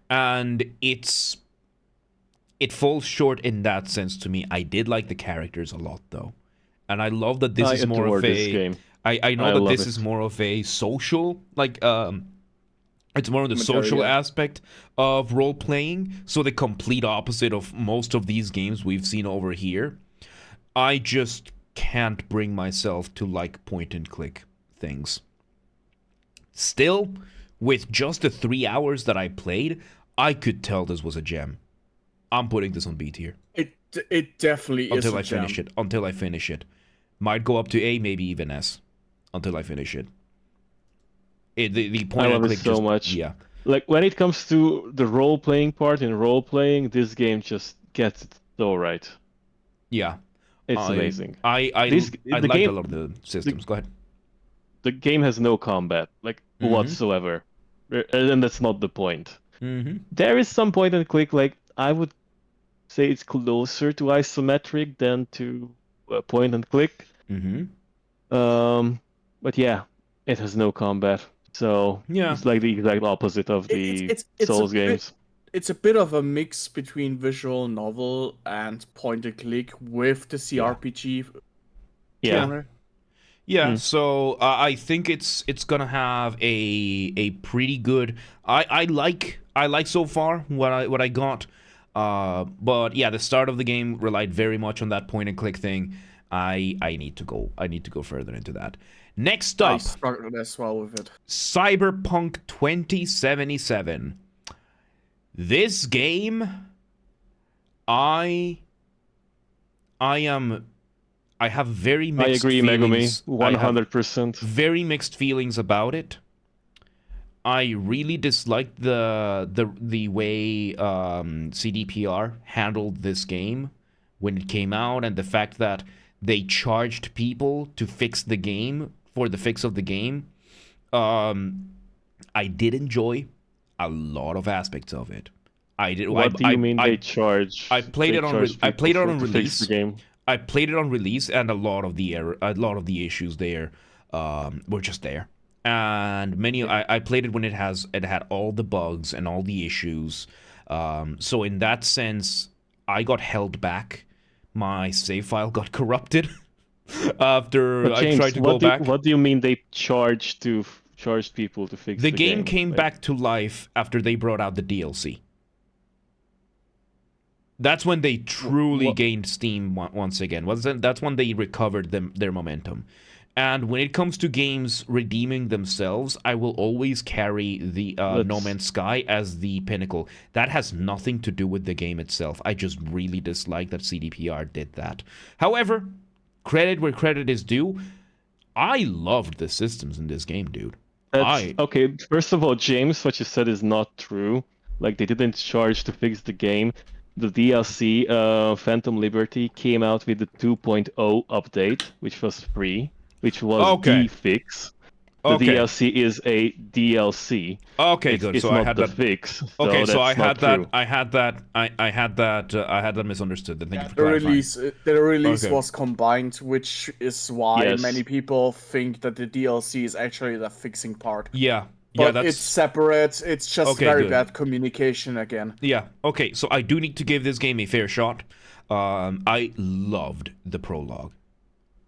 And it falls short in that sense to me. I did like the characters a lot, though. and I love that this I is more adore of this a. game. I know I that love this it. is more of a social, like it's more of the Material, social yeah. aspect of role playing. So the complete opposite of most of these games we've seen over here. I just can't bring myself to like point and click things. Still, with just the 3 hours that I played, I could tell this was a gem. I'm putting this on B tier It definitely is until a I gem. finish it. Until I finish it, might go up to A, maybe even S, until I finish it. The I point and love it click so just much. yeah. Like when it comes to the role playing part in role playing, this game just gets it so right. Yeah, It's I amazing. I This I the liked a game lot of the the, systems. Go ahead. the game has no combat, like Mm-hmm. whatsoever. And that's not the point. Mm-hmm. There is some point and click, like I would say it's closer to isometric than to point and click. Mm-hmm. But yeah, it has no combat. So Yeah. it's like the exact opposite of It, the it's a Souls bit games. it's a bit of a mix between visual novel and point and click with the CRPG Yeah. genre. Yeah, Mm. so I think it's gonna have a pretty good. I like so far what I got, but yeah, the start of the game relied very much on that point and click thing. I need to go further into that. Next I up, struggled as well with it. Cyberpunk 2077. This game, I I am I have very I mixed agree, feelings. Megumi. I have 100%. very mixed feelings about it. I really disliked the way CDPR handled this game when it came out, and the fact that they charged people to fix the game for the fix of the game. I did enjoy a lot of aspects of it. I did. What do you mean they charge? I played They it on. charge I people played it on to fix the release. game. I played it on release, and a lot of the issues there were just there. And I played it when it had all the bugs and all the issues. So in that sense, I got held back. My save file got corrupted after But I James, tried to go back. what do you mean they charge people to fix The the game game? came Like, back to life after they brought out the DLC. That's when they truly gained steam once again. That's when they recovered their momentum. And when it comes to games redeeming themselves, I will always carry the No Man's Sky as the pinnacle. That has nothing to do with the game itself. I just really dislike that CDPR did that. However, credit where credit is due. I loved the systems in this game, dude. Okay, first of all, James, what you said is not true. Like, they didn't charge to fix the game. The DLC, Phantom Liberty, came out with the 2.0 update, which was free, which was Okay. the fix. The Okay. DLC is a DLC. Okay, good. It's So not I had the that. fix. So Okay, so I that's not had that. true. I had that misunderstood. Then thank you for The clarifying. release Okay. was combined, which is why Yes. many people think that the DLC is actually the fixing part. Yeah, But that's it's separate. It's just Okay, very good. bad communication again. yeah. Okay, so I do need to give this game a fair shot. I loved the prologue.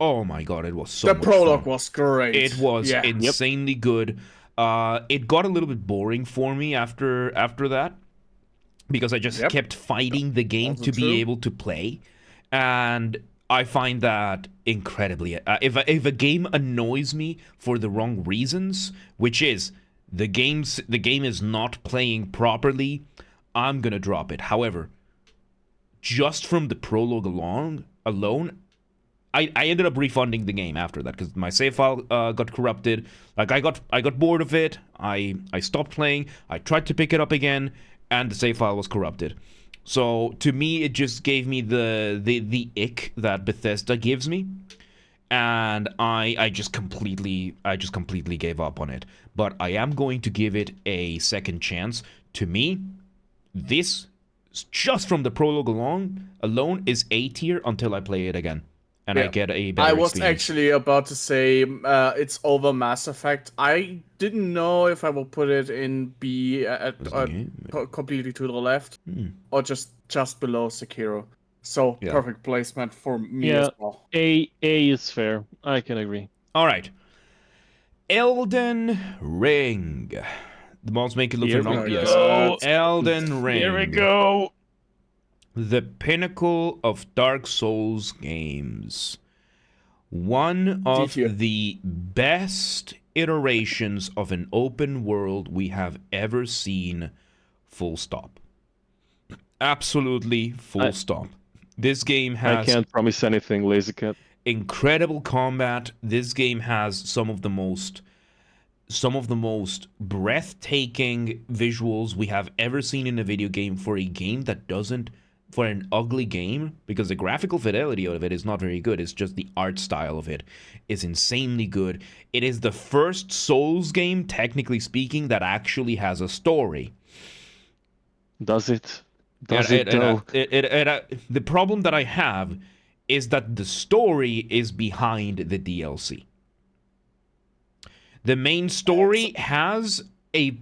Oh my god, it was so The much prologue fun. was great. It was yeah. insanely good. It got a little bit boring for me after that because I just Yep. kept fighting the game Also to true. be able to play, and I find that incredibly. If a game annoys me for the wrong reasons, which is the game is not playing properly, I'm gonna drop it. However, just from the prologue alone, I ended up refunding the game after that because my save file got corrupted. Like I got bored of it. I stopped playing. I tried to pick it up again, and the save file was corrupted. So to me, it just gave me the ick that Bethesda gives me, and I just completely gave up on it. But I am going to give it a second chance. To me, this just from the prologue alone is A tier until I play it again. And I Yeah. get a better I was experience. actually about to say it's over Mass Effect. I didn't know if I will put it in B at What's the game? completely to the left Hmm. or just below Sekiro. So Yeah. perfect placement for me Yeah. as well. A is fair. I can agree. All right. Elden Ring. The mods make it look Here very long. we Yes. go. Elden Ring. Here we go. The pinnacle of Dark Souls games. One of D-tier. the best iterations of an open world we have ever seen. Full stop. Absolutely full stop. This game I has can't promise anything, Lazy Cat. incredible combat. This game has some of the most breathtaking visuals we have ever seen in a video game for a game that doesn't, for an ugly game, because the graphical fidelity of it is not very good. It's just the art style of it is insanely good. It is the first Souls game, technically speaking, that actually has a story. Does it? Does it though? The problem that I have is that the story is behind the DLC. The main story has a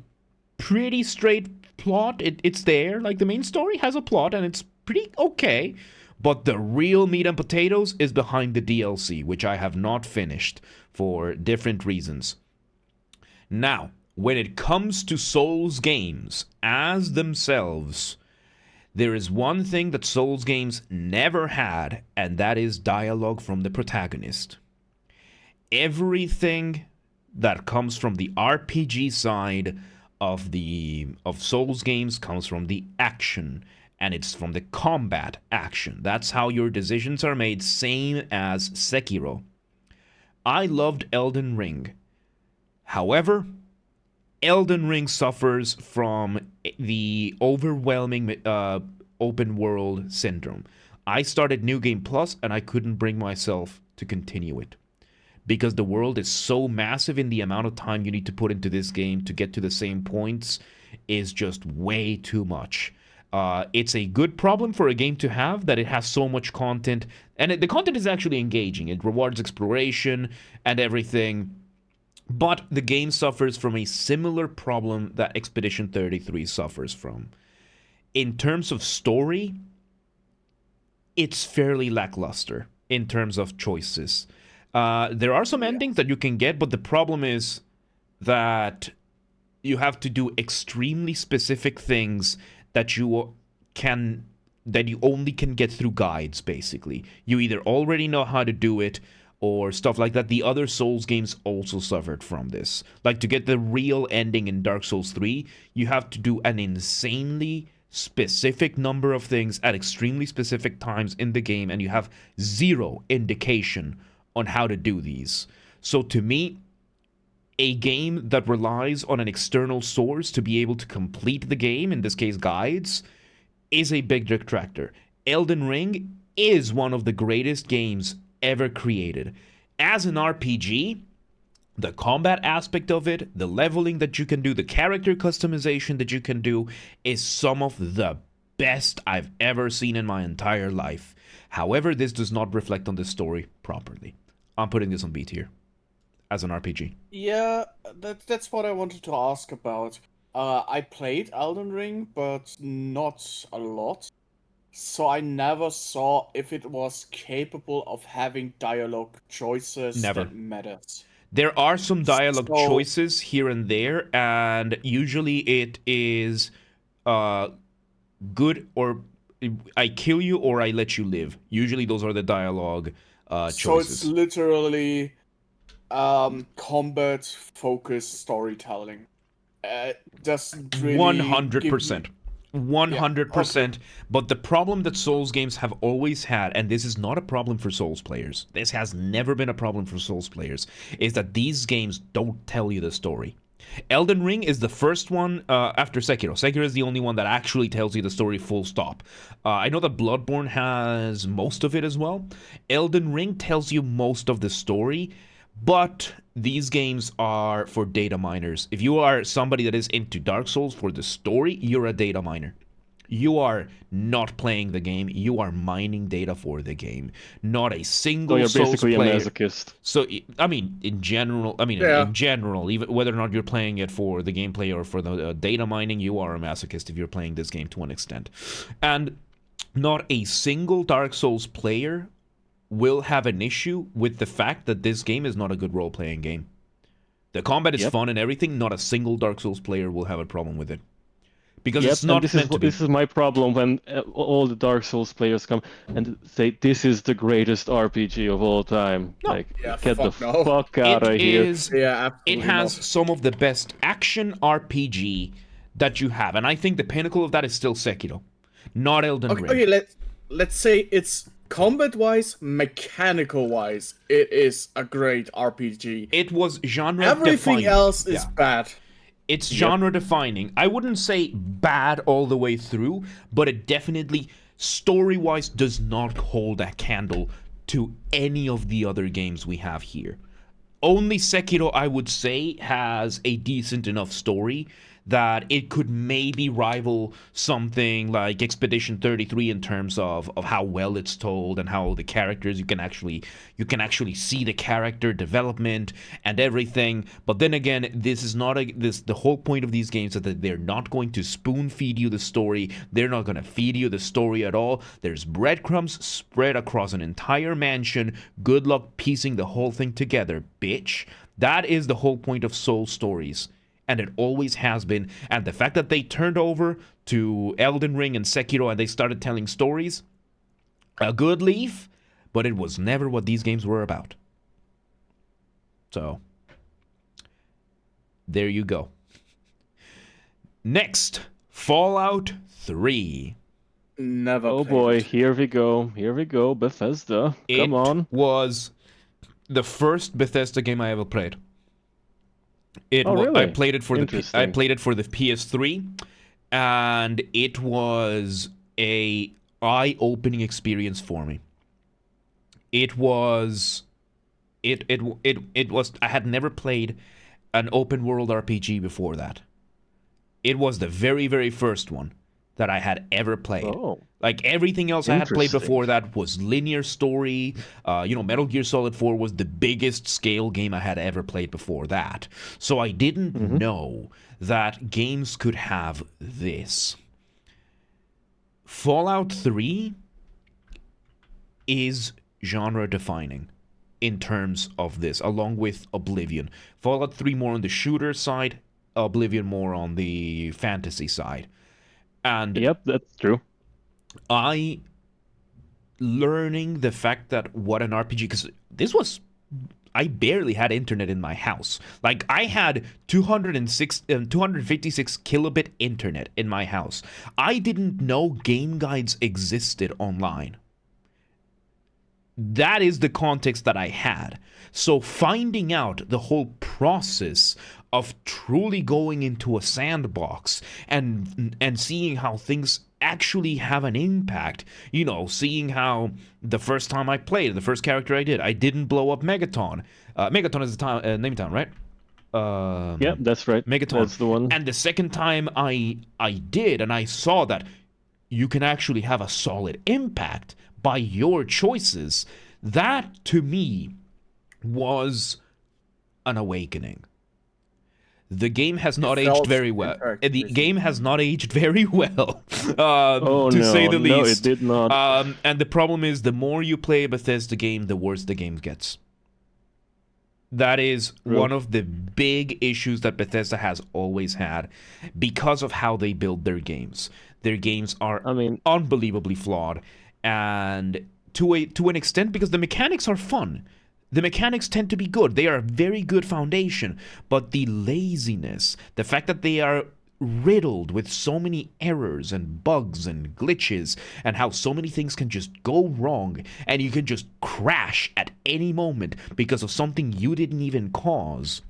pretty straight plot. It's there. Like, the main story has a plot and it's pretty okay. But the real meat and potatoes is behind the DLC, which I have not finished for different reasons. Now, when it comes to Souls games as themselves, there is one thing that Souls games never had, and that is dialogue from the protagonist. Everything that comes from the RPG side of Souls games comes from the action, and it's from the combat action. That's how your decisions are made, same as Sekiro. I loved Elden Ring. However, Elden Ring suffers from the overwhelming open world syndrome. I started New Game Plus and I couldn't bring myself to continue it, because the world is so massive, and the amount of time you need to put into this game to get to the same points is just way too much. It's a good problem for a game to have, that it has so much content, and the content is actually engaging. It rewards exploration and everything, but the game suffers from a similar problem that Expedition 33 suffers from. In terms of story, it's fairly lackluster in terms of choices. There are some endings that you can get, but the problem is that you have to do extremely specific things that you only can get through guides, basically. You either already know how to do it or stuff like that. The other Souls games also suffered from this. Like, to get the real ending in Dark Souls 3, you have to do an insanely specific number of things at extremely specific times in the game, and you have zero indication on how to do these. So to me, a game that relies on an external source to be able to complete the game, in this case guides, is a big detractor. Elden Ring is one of the greatest games ever created. As an RPG, the combat aspect of it, the leveling that you can do, the character customization that you can do, is some of the best I've ever seen in my entire life. However, this does not reflect on the story properly. I'm putting this on B tier as an RPG. Yeah, that's what I wanted to ask about. I played Elden Ring, but not a lot. So I never saw if it was capable of having dialogue choices Never. that matters. There are some dialogue choices here and there, and usually it is good, or I kill you or I let you live. Usually those are the dialogue choices. So it's literally combat-focused storytelling. Doesn't really 100%. 100%. But the problem that Souls games have always had, and this is not a problem for Souls players, this has never been a problem for Souls players, is that these games don't tell you the story. Elden Ring is the first one after Sekiro. Sekiro is the only one that actually tells you the story full stop. I know that Bloodborne has most of it as well. Elden Ring tells you most of the story, but these games are for data miners. If you are somebody that is into Dark Souls for the story, you're a data miner. You are not playing the game, you are mining data for the game. Not a single Souls player. So you're basically a masochist. So, I mean, in general, even whether or not you're playing it for the gameplay or for the data mining, you are a masochist if you're playing this game to an extent. And not a single Dark Souls player will have an issue with the fact that this game is not a good role-playing game. The combat is fun and everything. Not a single Dark Souls player will have a problem with it. Because it's not meant to be. This is my problem when all the Dark Souls players come and say this is the greatest RPG of all time. No. Like, Yeah, get the fuck no. fuck out of here. Yeah, It absolutely has not. some of the best action RPG that you have, and I think the pinnacle of that is still Sekiro, not Elden Ring. Okay, let's say it's combat-wise, mechanical-wise, it is a great RPG. It was genre Everything defining. else is bad. It's genre defining. I wouldn't say bad all the way through, but it definitely, story-wise, does not hold a candle to any of the other games we have here. Only Sekiro, I would say, has a decent enough story that it could maybe rival something like Expedition 33 in terms of how well it's told and how the characters, you can actually see the character development and everything. But then again, this is not the whole point of these games is that they're not going to spoon feed you the story. They're not going to feed you the story at all. There's breadcrumbs spread across an entire mansion. Good luck piecing the whole thing together, bitch. That is the whole point of Soul stories. And it always has been. And the fact that they turned over to Elden Ring and Sekiro and they started telling stories, a good leaf, but it was never what these games were about. So, there you go. Next, Fallout 3. Never Oh played boy, it. here we go, Bethesda. Come on. It was the first Bethesda game I ever played. Really? I played it for the PS3, and it was a eye-opening experience for me. It was I had never played an open world RPG before that. It was the very, very first one that I had ever played. Oh. Like everything else I had played Interesting. before that was linear story. Metal Gear Solid 4 was the biggest scale game I had ever played before that. So I didn't know that games could have this. Fallout 3 is genre defining in terms of this, along with Oblivion. Fallout 3 more on the shooter side, Oblivion more on the fantasy side. And Yep, that's true. learning the fact that what an RPG, because I barely had internet in my house. Like, I had 256 kilobit internet in my house. I didn't know game guides existed online. That is the context that I had. So finding out the whole process of truly going into a sandbox and seeing how things actually have an impact, seeing how the first time I played, the first character I didn't blow up Megaton. Megaton is the name town, right? Yeah, that's right. Megaton. That's the one. And the second time I did, and I saw that you can actually have a solid impact by your choices, that to me was an awakening. The game has not aged very well. The game has not aged very well, to say the least. No, it did not. And the problem is, the more you play a Bethesda game, the worse the game gets. That is one of the big issues that Bethesda has always had because of how they build their games. Their games are unbelievably flawed, and to an extent, because the mechanics are fun. The mechanics tend to be good. They are a very good foundation, but the laziness, the fact that they are riddled with so many errors and bugs and glitches, and how so many things can just go wrong, and you can just crash at any moment because of something you didn't even cause,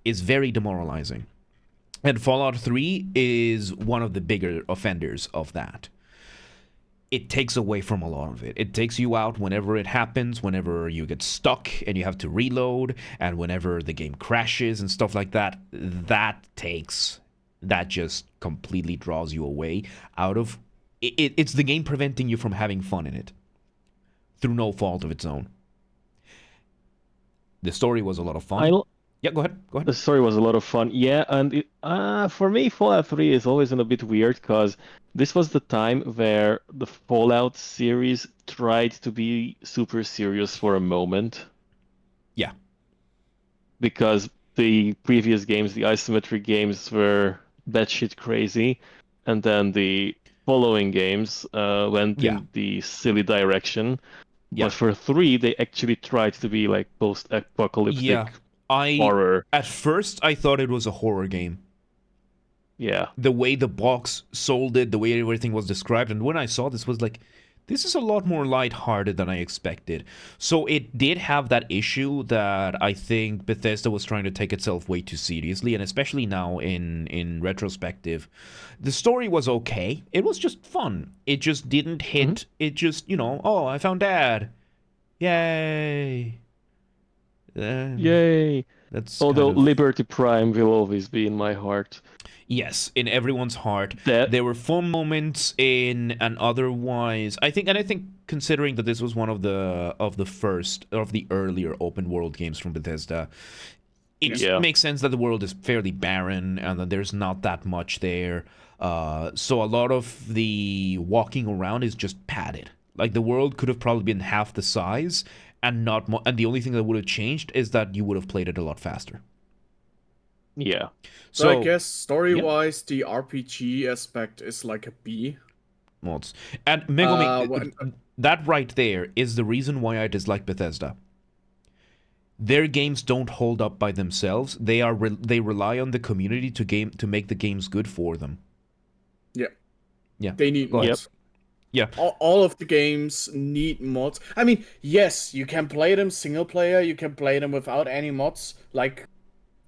is very demoralizing. And Fallout 3 is one of the bigger offenders of that. It takes away from a lot of it. It takes you out whenever it happens, whenever you get stuck and you have to reload, and whenever the game crashes and stuff like that. That just completely draws you away out of it. It's the game preventing you from having fun in it through no fault of its own. The story was a lot of fun. Yeah, go ahead. Go The ahead. story was a lot of fun. Yeah, and for me, Fallout 3 is always a bit weird because this was the time where the Fallout series tried to be super serious for a moment Yeah. because the previous games, the isometric games, were batshit crazy, and then the following games went Yeah. in the silly direction. Yeah. But for 3, they actually tried to be like Yeah. post-apocalyptic I horror. At first I thought it was a horror game. Yeah. The way the box sold it, the way everything was described, and when I saw this was like, this is a lot more lighthearted than I expected. So it did have that issue that I think Bethesda was trying to take itself way too seriously, and especially now in retrospective, the story was okay. It was just fun. It just didn't hit. It just, oh, I found Dad. Yay. Yay! That's Although kind of Liberty Prime will always be in my heart. yes, in everyone's heart. That There were fun moments in an otherwise, I think considering that this was one of the earlier open world games from Bethesda, it Yeah. makes sense that the world is fairly barren and that there's not that much there. So a lot of the walking around is just padded. Like the world could have probably been half the size and not and the only thing that would have changed is that you would have played it a lot faster. Yeah. So I So guess story-wise, the RPG aspect is like a B. mods. And Megumi, When- that right there is the reason why I dislike Bethesda. Their games don't hold up by themselves. They rely on the community to make the games good for them. Yeah. Yeah. They need Go ahead. mods. Yeah. All of the games need mods. I mean, yes, you can play them single player, you can play them without any mods, like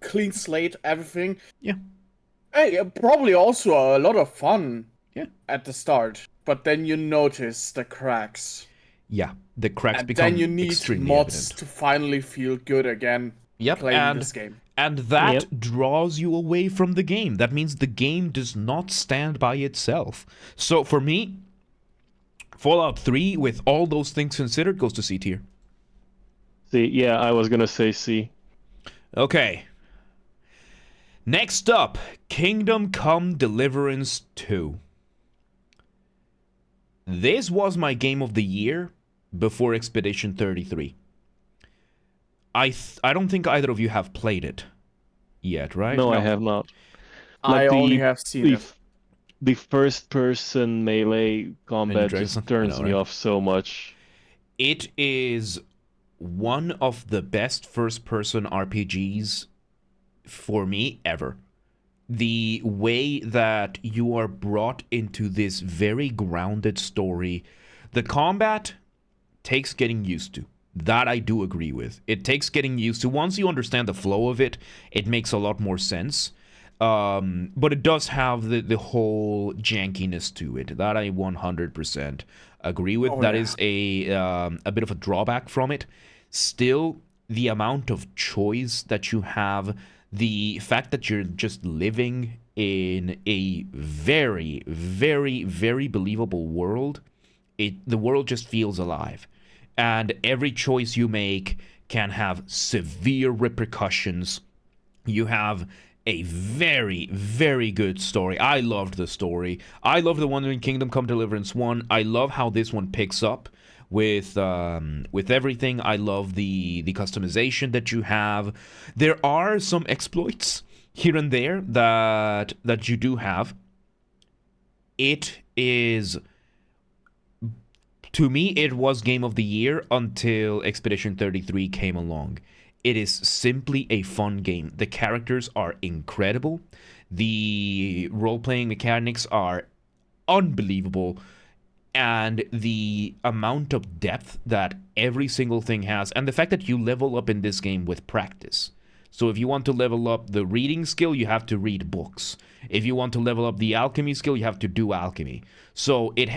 clean slate, everything. Yeah. Hey, probably also a lot of fun. Yeah. At the start, but then you notice the cracks, Yeah. The cracks and become then you need extremely mods evident. to finally feel good again Yep. playing this game. And that Yep. draws you away from the game. That means the game does not stand by itself. So for me, Fallout 3, with all those things considered, goes to C tier. See, yeah, I was gonna say C. Okay. Next up, Kingdom Come Deliverance 2. This was my game of the year before Expedition 33. I don't think either of you have played it yet, right? No, I No. have not. I Like only have seen the, it. the first-person melee combat drives just them? I turns know, me right? off so much. It is one of the best first-person RPGs for me ever. The way that you are brought into this very grounded story, the combat takes getting used to. That I do agree with. It takes getting used to. Once you understand the flow of it, it makes a lot more sense. But it does have the whole jankiness to it. That I 100% agree with. Oh, That yeah. is a bit of a drawback from it. Still, the amount of choice that you have, the fact that you're just living in a very, very, very believable world, the world just feels alive. And every choice you make can have severe repercussions. You have a very, very good story. I loved the story. I love the one in Kingdom Come Deliverance 1. I love how this one picks up with everything. I love the customization that you have. There are some exploits here and there that you do have. It is, to me, it was game of the year until Expedition 33 came along. It is simply a fun game. The characters are incredible. The role-playing mechanics are unbelievable. And the amount of depth that every single thing has, and the fact that you level up in this game with practice. So if you want to level up the reading skill, you have to read books. If you want to level up the alchemy skill, you have to do alchemy. So it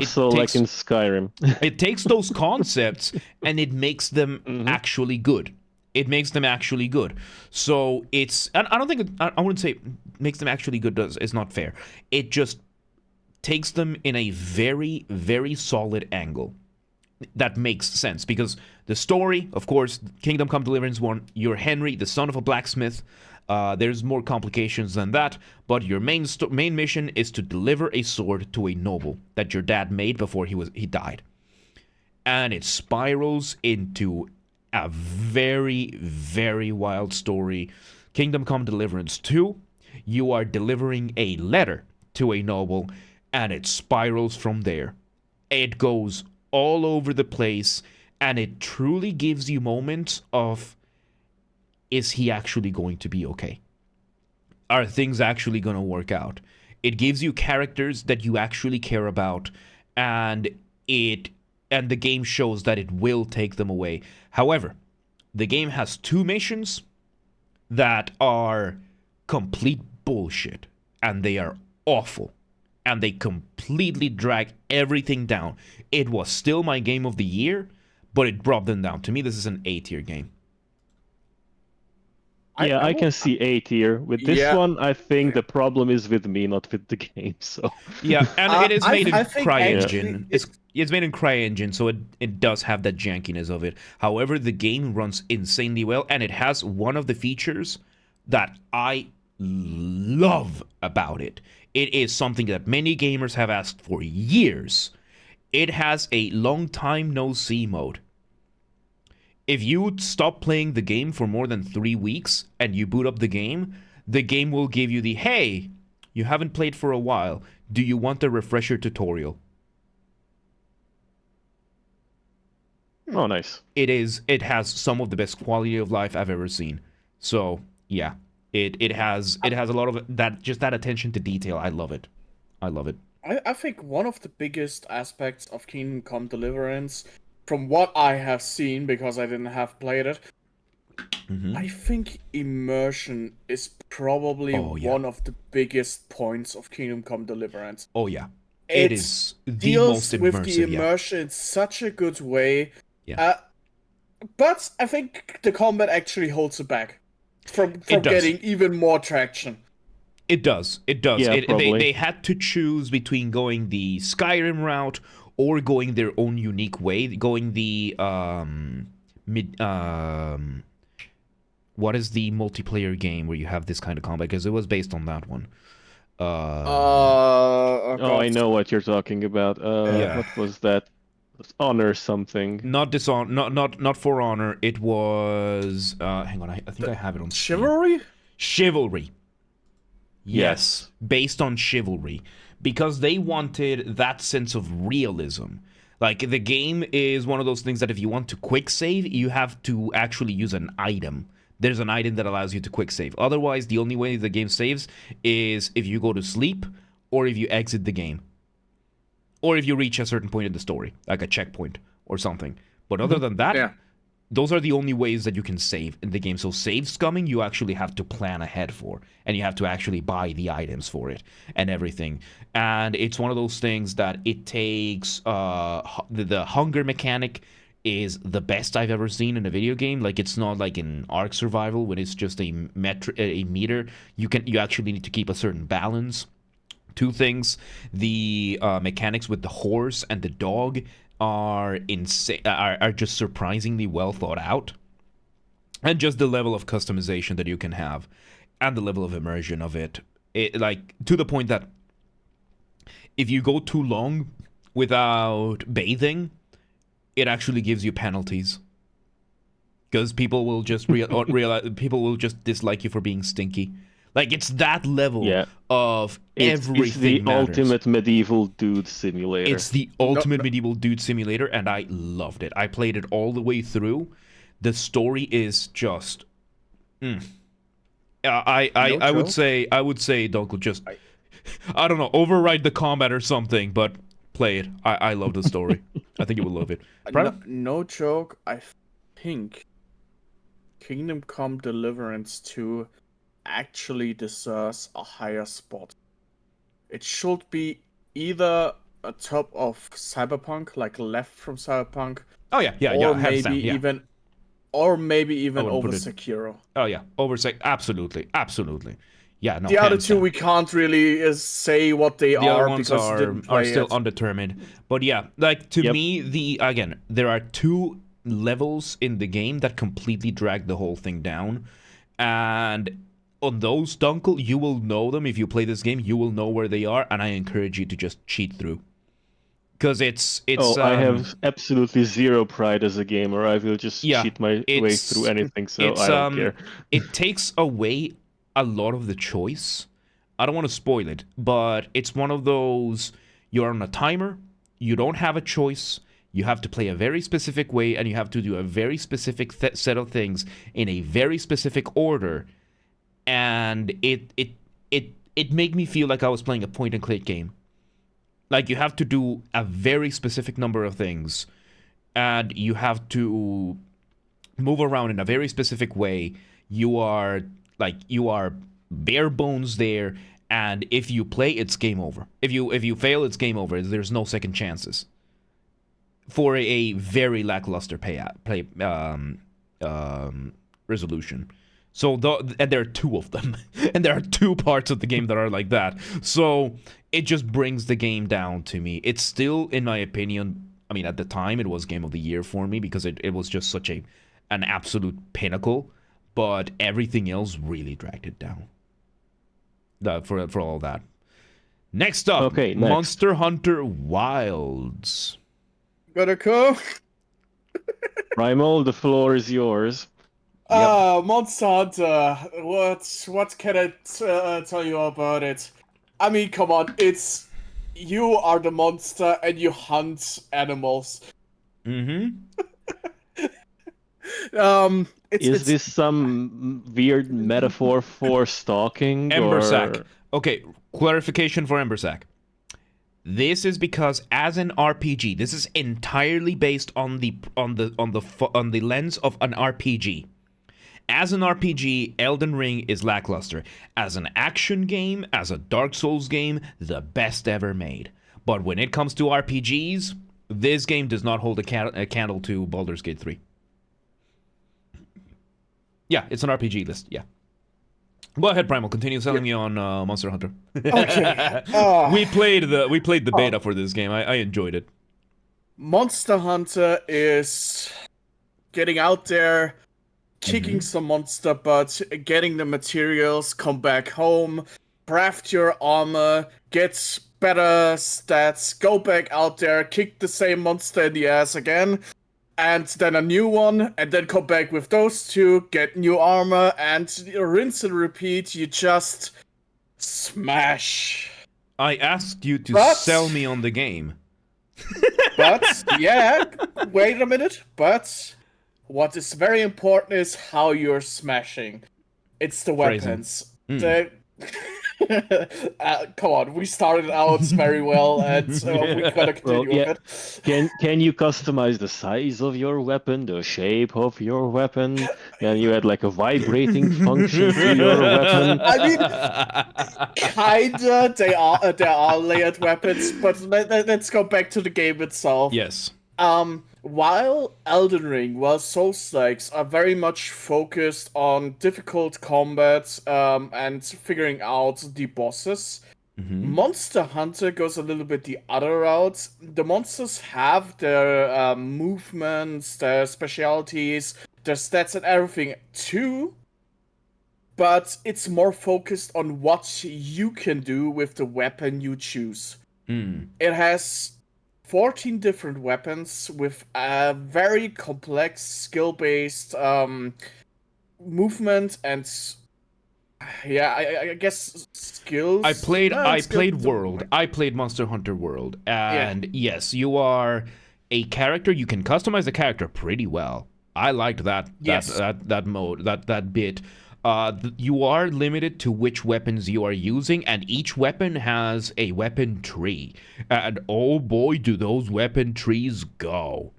So takes, like in Skyrim. it takes those concepts and it makes them actually good. It makes them actually good. So it's, and I don't think, I wouldn't say makes them actually good is not fair. It just takes them in a very, very solid angle. that makes sense, because the story, of course, Kingdom Come Deliverance 1, you're Henry, the son of a blacksmith. There's more complications than that, but your main mission is to deliver a sword to a noble that your dad made before he died. And it spirals into a very, very wild story. Kingdom Come Deliverance 2, you are delivering a letter to a noble, and it spirals from there. It goes all over the place, and it truly gives you moments of, is he actually going to be okay? Are things actually going to work out? It gives you characters that you actually care about, and the game shows that it will take them away. However, the game has 2 missions that are complete bullshit, and they are awful, and they completely drag everything down. It was still my game of the year, but it brought them down. To me, this is an A-tier game. Yeah, I can see A tier. With this Yeah. one, I think the problem is with me, not with the game. So Yeah, and it is made in I think CryEngine. actually It's made in CryEngine, so it does have that jankiness of it. However, the game runs insanely well, and it has one of the features that I love about it. It is something that many gamers have asked for years. It has a long time no see mode. If you stop playing the game for more than 3 weeks and you boot up the game will give you the, hey, you haven't played for a while. Do you want a refresher tutorial? oh, nice. It has some of the best quality of life I've ever seen. So yeah, it has a lot of that attention to detail. I love it. I think one of the biggest aspects of Kingdom Come Deliverance, from what I have seen, because I didn't have played it, I think immersion is probably one of the biggest points of Kingdom Come Deliverance. Oh yeah, it is the most immersive. With the immersion in such a good way. Yeah. But I think the combat actually holds it back from getting even more traction. It does. Yeah, They had to choose between going the Skyrim route or going their own unique way, going the what is the multiplayer game where you have this kind of combat? Because it was based on that one. Oh, I know what you're talking about. Yeah. What was that? Honor something. Not For Honor. It was hang on, I think I have it on Steam. Chivalry. Yes, based on Chivalry, because they wanted that sense of realism. Like, the game is one of those things that if you want to quick save, you have to actually use an item. There's an item that allows you to quick save. Otherwise, the only way the game saves is if you go to sleep or if you exit the game. Or if you reach a certain point in the story, like a checkpoint or something. But other than that, those are the only ways that you can save in the game. So save scumming, you actually have to plan ahead for. And you have to actually buy the items for it and everything. And it's one of those things that it takes... the hunger mechanic is the best I've ever seen in a video game. Like, it's not like in Ark Survival when it's just a meter. You actually need to keep a certain balance. 2 things: the mechanics with the horse and the dog are insane, are just surprisingly well thought out, and just the level of customization that you can have, and the level of immersion of it, like, to the point that if you go too long without bathing, it actually gives you penalties, because people will just realize people will just dislike you for being stinky. Like, it's that level of everything. It's the matters. ultimate medieval dude simulator. It's the ultimate medieval dude simulator, and I loved it. I played it all the way through. The story is just... I would say, Dunkel, just... I don't know, override the combat or something, but play it. I love the story. I think you will love it. No joke, I think Kingdom Come Deliverance 2 actually deserves a higher spot. It should be either a top of Cyberpunk, like left from Cyberpunk. Oh yeah, or hands maybe down, even over Sekiro. Oh yeah, over absolutely. Yeah, no. The other hands two down. we can't really say what they The other are ones because we didn't are play still it. undetermined. But yeah, like to Yep. me, there are two levels in the game that completely drag the whole thing down, and on those, Dunkel, you will know them if you play this game. You will know where they are, and I encourage you to just cheat through, because it's I have absolutely zero pride as a gamer. I will just yeah, cheat my way through anything, so I don't care. it takes away a lot of the choice. I don't want to spoil it, but it's one of those, you're on a timer, you don't have a choice, you have to play a very specific way, and you have to do a very specific set of things in a very specific order, and it made me feel like I was playing a point and click game. Like, you have to do a very specific number of things, and you have to move around in a very specific way. You are bare bones there, and if you play, it's game over. If you fail, it's game over. There's no second chances. For a very lackluster resolution. So and there are two of them, and there are two parts of the game that are like that. So it just brings the game down to me. It's still, in my opinion, I mean, at the time it was game of the year for me because it was just such an absolute pinnacle. But everything else really dragged it down. For all that. Next up, Okay, next. Monster Hunter Wilds. Gotta go. Primal, the floor is yours. Monster Hunter. What can I tell you about it? I mean, come on. It's you are the monster and you hunt animals. Mm-hmm. Is this some weird metaphor for stalking? Embersack. Okay, clarification for Embersack. This is because, as an RPG, this is entirely based on the lens of an RPG. As an RPG, Elden Ring is lackluster. As an action game, as a Dark Souls game, the best ever made. But when it comes to RPGs, this game does not hold a candle to Baldur's Gate 3. Yeah, it's an RPG list, yeah. Go ahead, Primal. Continue selling me on Monster Hunter. Okay. We played the beta for this game. I enjoyed it. Monster Hunter is getting out there, kicking some monster butt, getting the materials, come back home, craft your armor, get better stats, go back out there, kick the same monster in the ass again, and then a new one, and then come back with those two, get new armor, and rinse and repeat. You just smash. I asked you to sell me on the game. But, yeah, wait a minute, but what is very important is how you're smashing. It's the weapons. Come on, we started out very well, and we gotta continue with it. Can you customize the size of your weapon, the shape of your weapon? Can you add like a vibrating function to your weapon? I mean, kinda. They are layered weapons, but let's go back to the game itself. Yes. While Elden Ring, while Souls-likes are very much focused on difficult combat and figuring out the bosses, Monster Hunter goes a little bit the other route. The monsters have their movements, their specialities, their stats and everything too, but it's more focused on what you can do with the weapon you choose. It has 14 different weapons with a very complex skill-based movement and I guess skills. I played World. I played Monster Hunter World, and yes, you are a character. You can customize the character pretty well. I liked that mode, that bit. You are limited to which weapons you are using, and each weapon has a weapon tree. And oh boy, do those weapon trees go.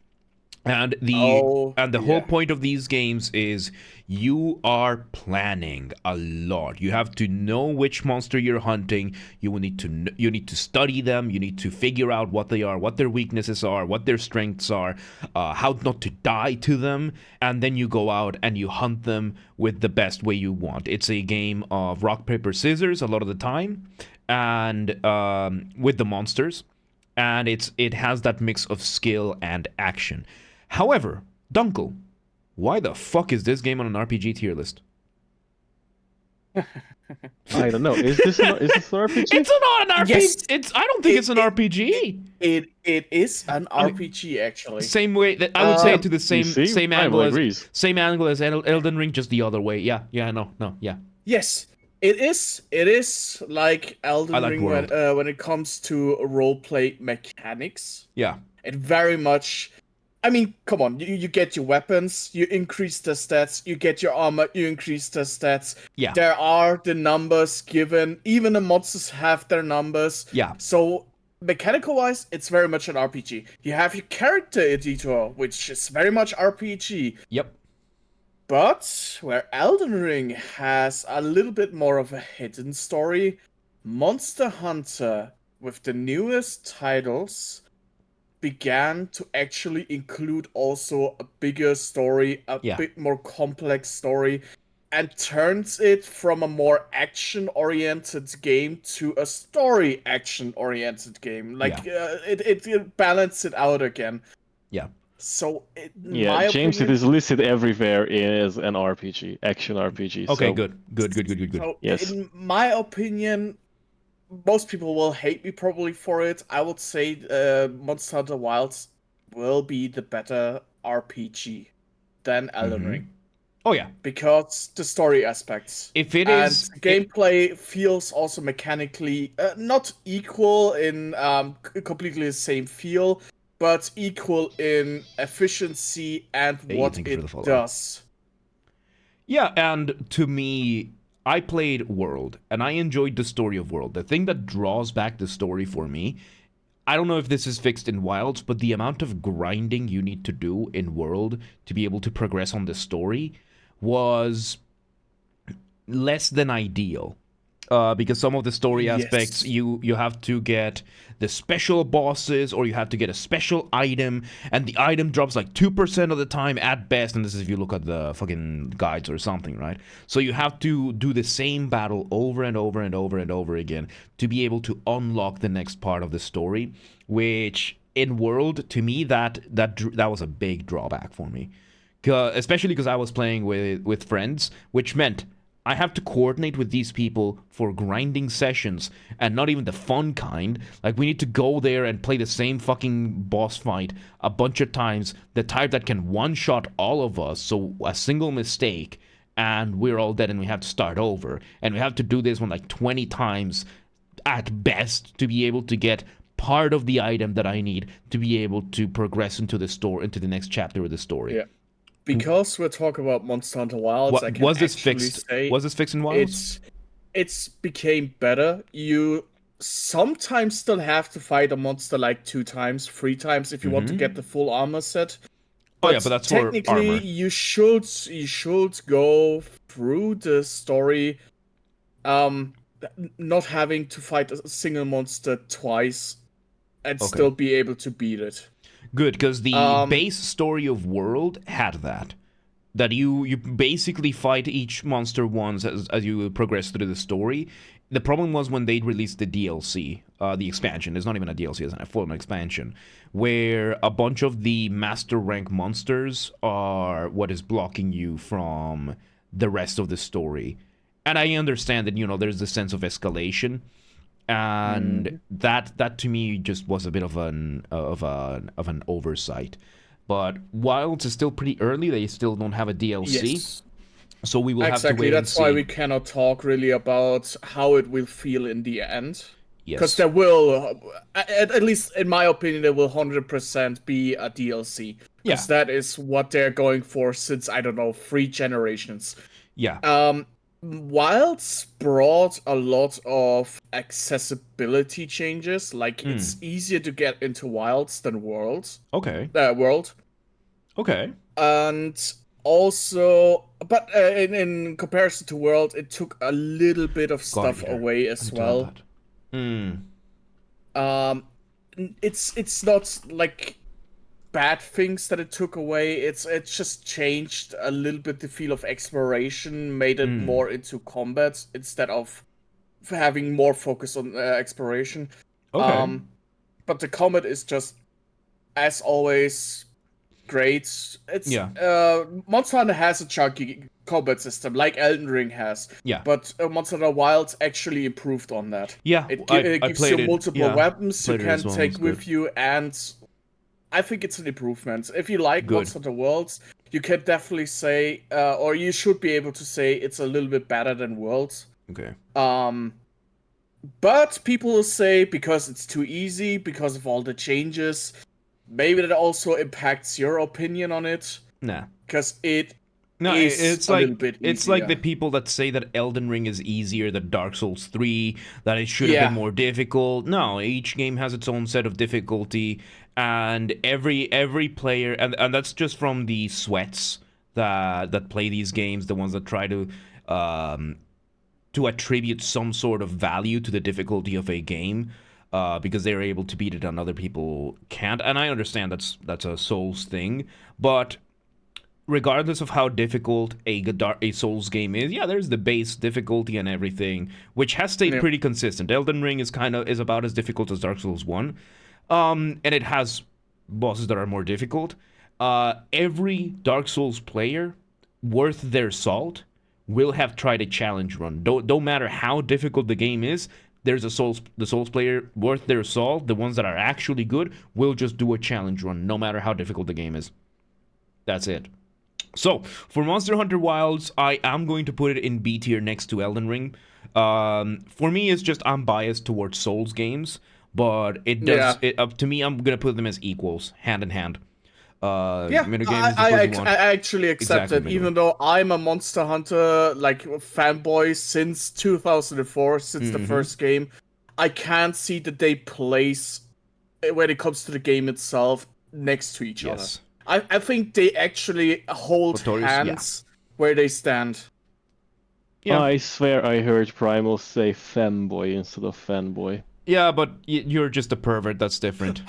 And the whole point of these games is you are planning a lot. You have to know which monster you're hunting. You need to study them. You need to figure out what they are, what their weaknesses are, what their strengths are, how not to die to them, and then you go out and you hunt them with the best way you want. It's a game of rock paper scissors a lot of the time, and with the monsters, and it has that mix of skill and action. However, Dunkel, why the fuck is this game on an RPG tier list? I don't know. Is this an RPG? It's not an RPG. Yes. I don't think it's an RPG. It is an RPG actually. Same way that I would say it to the same angle as Elden Ring, just the other way. Yeah. Yes, it is. It is like Elden Ring when it comes to roleplay mechanics. Yeah. It very much. I mean, come on, you get your weapons, you increase the stats, you get your armor, you increase the stats. Yeah. There are the numbers given, even the monsters have their numbers. Yeah. So, mechanical-wise, it's very much an RPG. You have your character editor, which is very much RPG. Yep. But, where Elden Ring has a little bit more of a hidden story, Monster Hunter, with the newest titles, began to actually include also a bigger story, a bit more complex story, and turns it from a more action-oriented game to a story action-oriented game. Like, it balanced it out again. Yeah. So, James, opinion, it is listed everywhere as an RPG, action RPG. Okay, so. good. So, yes. In my opinion, most people will hate me probably for it. I would say Monster Hunter Wilds will be the better RPG than Elden Ring. Oh yeah, because the story aspects. If it is, gameplay feels also mechanically not equal in completely the same feel, but equal in efficiency and what it does. Yeah, and to me, I played World, and I enjoyed the story of World. The thing that draws back the story for me, I don't know if this is fixed in Wilds, but the amount of grinding you need to do in World to be able to progress on the story was less than ideal. Because some of the story aspects, you have to get the special bosses, or you have to get a special item, and the item drops like 2% of the time at best, and this is if you look at the fucking guides or something, right? So you have to do the same battle over and over and over and over again to be able to unlock the next part of the story, which in World, to me, that was a big drawback for me. Especially because I was playing with friends, which meant I have to coordinate with these people for grinding sessions, and not even the fun kind. Like, we need to go there and play the same fucking boss fight a bunch of times, the type that can one-shot all of us, so a single mistake, and we're all dead and we have to start over. And we have to do this one like 20 times at best to be able to get part of the item that I need to be able to progress into the next chapter of the story. Yeah. Because we're talking about Monster Hunter Wilds, I can was this fixed? Was this fixed in Wilds? It's became better. You sometimes still have to fight a monster like 2 times, 3 times if you want to get the full armor set. But that's technically, for armor. you should go through the story, not having to fight a single monster twice, and still be able to beat it. Good, because the base story of World had that you basically fight each monster once as you progress through the story. The problem was when they released the DLC, the expansion. It's not even a DLC, it's a full expansion, where a bunch of the master rank monsters are what is blocking you from the rest of the story. And I understand that, there's this sense of escalation. And that to me just was a bit of an oversight. But Wilds is still pretty early; they still don't have a DLC, so we will have to wait and see. That's why we cannot talk really about how it will feel in the end. Because there will, at least in my opinion, there will 100% be a DLC. Because that is what they're going for since, I don't know, 3 generations. Yeah. Wilds brought a lot of accessibility changes. Like, it's easier to get into Wilds than World. Okay. World. Okay. And also, but in comparison to World, it took a little bit of Got it stuff here. away I as need to add well. that. Hmm. Um, it's not like bad things that it took away. It just changed a little bit the feel of exploration, made it more into combat instead of having more focus on exploration. Okay. Um, but the combat is just, as always, great. It's Yeah. Monster Hunter has a chunky combat system like Elden Ring has, Yeah. but Monster Hunter Wilds actually improved on that. Yeah. It I gives you played it. multiple Yeah. weapons you Played it as can well. It was take good. with you, and I think it's an improvement. If you like Good. Monster Hunter Worlds, you can definitely say, or you should be able to say, it's a little bit better than Worlds. Okay. But people will say because it's too easy, because of all the changes, maybe that also impacts your opinion on it, Nah. because it No, is it's a little like bit it's like the easier. people that say that Elden Ring is easier than Dark Souls 3, that it should have been Yeah, more difficult. No, each game has its own set of difficulty, and every player, and that's just from the sweats that play these games, the ones that try um to attribute some sort of value to the difficulty of a game, because they're able to beat it and other people can't. And I understand that's a Souls thing, but regardless of how difficult a Souls game is, yeah, there's the base difficulty and everything, which has stayed yeah, pretty consistent. Elden Ring is about as difficult as Dark Souls 1. And it has bosses that are more difficult. Every Dark Souls player worth their salt will have tried a challenge run. Don't matter how difficult the game is. There's the Souls player worth their salt. The ones that are actually good will just do a challenge run, no matter how difficult the game is. That's it. So, for Monster Hunter Wilds, I am going to put it in B tier next to Elden Ring. For me, it's just I'm biased towards Souls games, but it does yeah, it up to me. I'm gonna put them as equals, hand in hand. yeah. Middle game I, is the I, first act- one. I actually accept Exactly, it, middle. even though I'm a Monster Hunter like fanboy since 2004, since the Mm-hmm. first game. I can't see that they place, when it comes to the game itself, next to each other. Yes. I think they actually hold Notorious. Yeah. hands where they stand. Yeah. I swear I heard Primal say femboy instead of fanboy. Yeah, but you're just a pervert. That's different.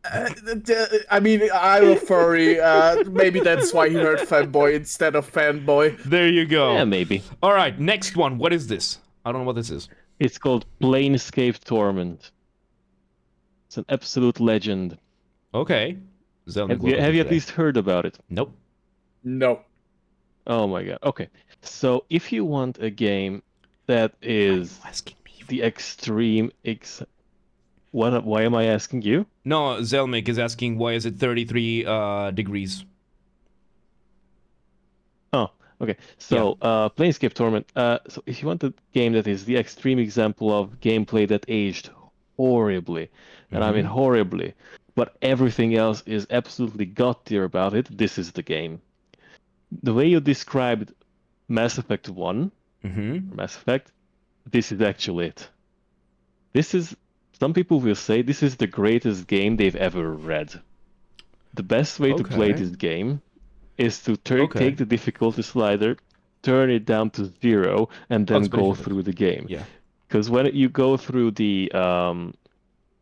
I mean, I'm a furry. Maybe that's why he heard fanboy instead of fanboy. There you Yeah, go. maybe. All right, next one. What is this? I don't know what this is. It's called Planescape Torment. It's an absolute legend. Okay. Zelnick, Have welcome you to at today. least heard about it? Nope. No. Oh my god. Okay. So if you want a game that is Asking me. the extreme why am I asking you? No, Zelmick is asking why is it 33 degrees? Oh, okay. So, Planescape Torment. So if you want a game that is the extreme example of gameplay that aged horribly, and I mean horribly, but everything else is absolutely god tier about it, this is the game. The way you described Mass Effect 1, Mass Effect, this is actually it. This is, some people will say this is the greatest game they've ever read. The best way to play Okay. this game is to Okay. take the difficulty slider, turn it down to 0, and then it's pretty go perfect. through the game. Yeah. Because when you go through the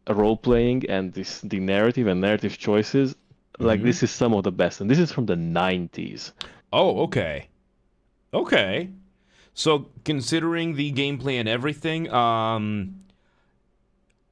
role playing and the narrative and narrative choices, like this is some of the best, and this is from the 90s. Oh, okay. Okay. So considering the gameplay and everything,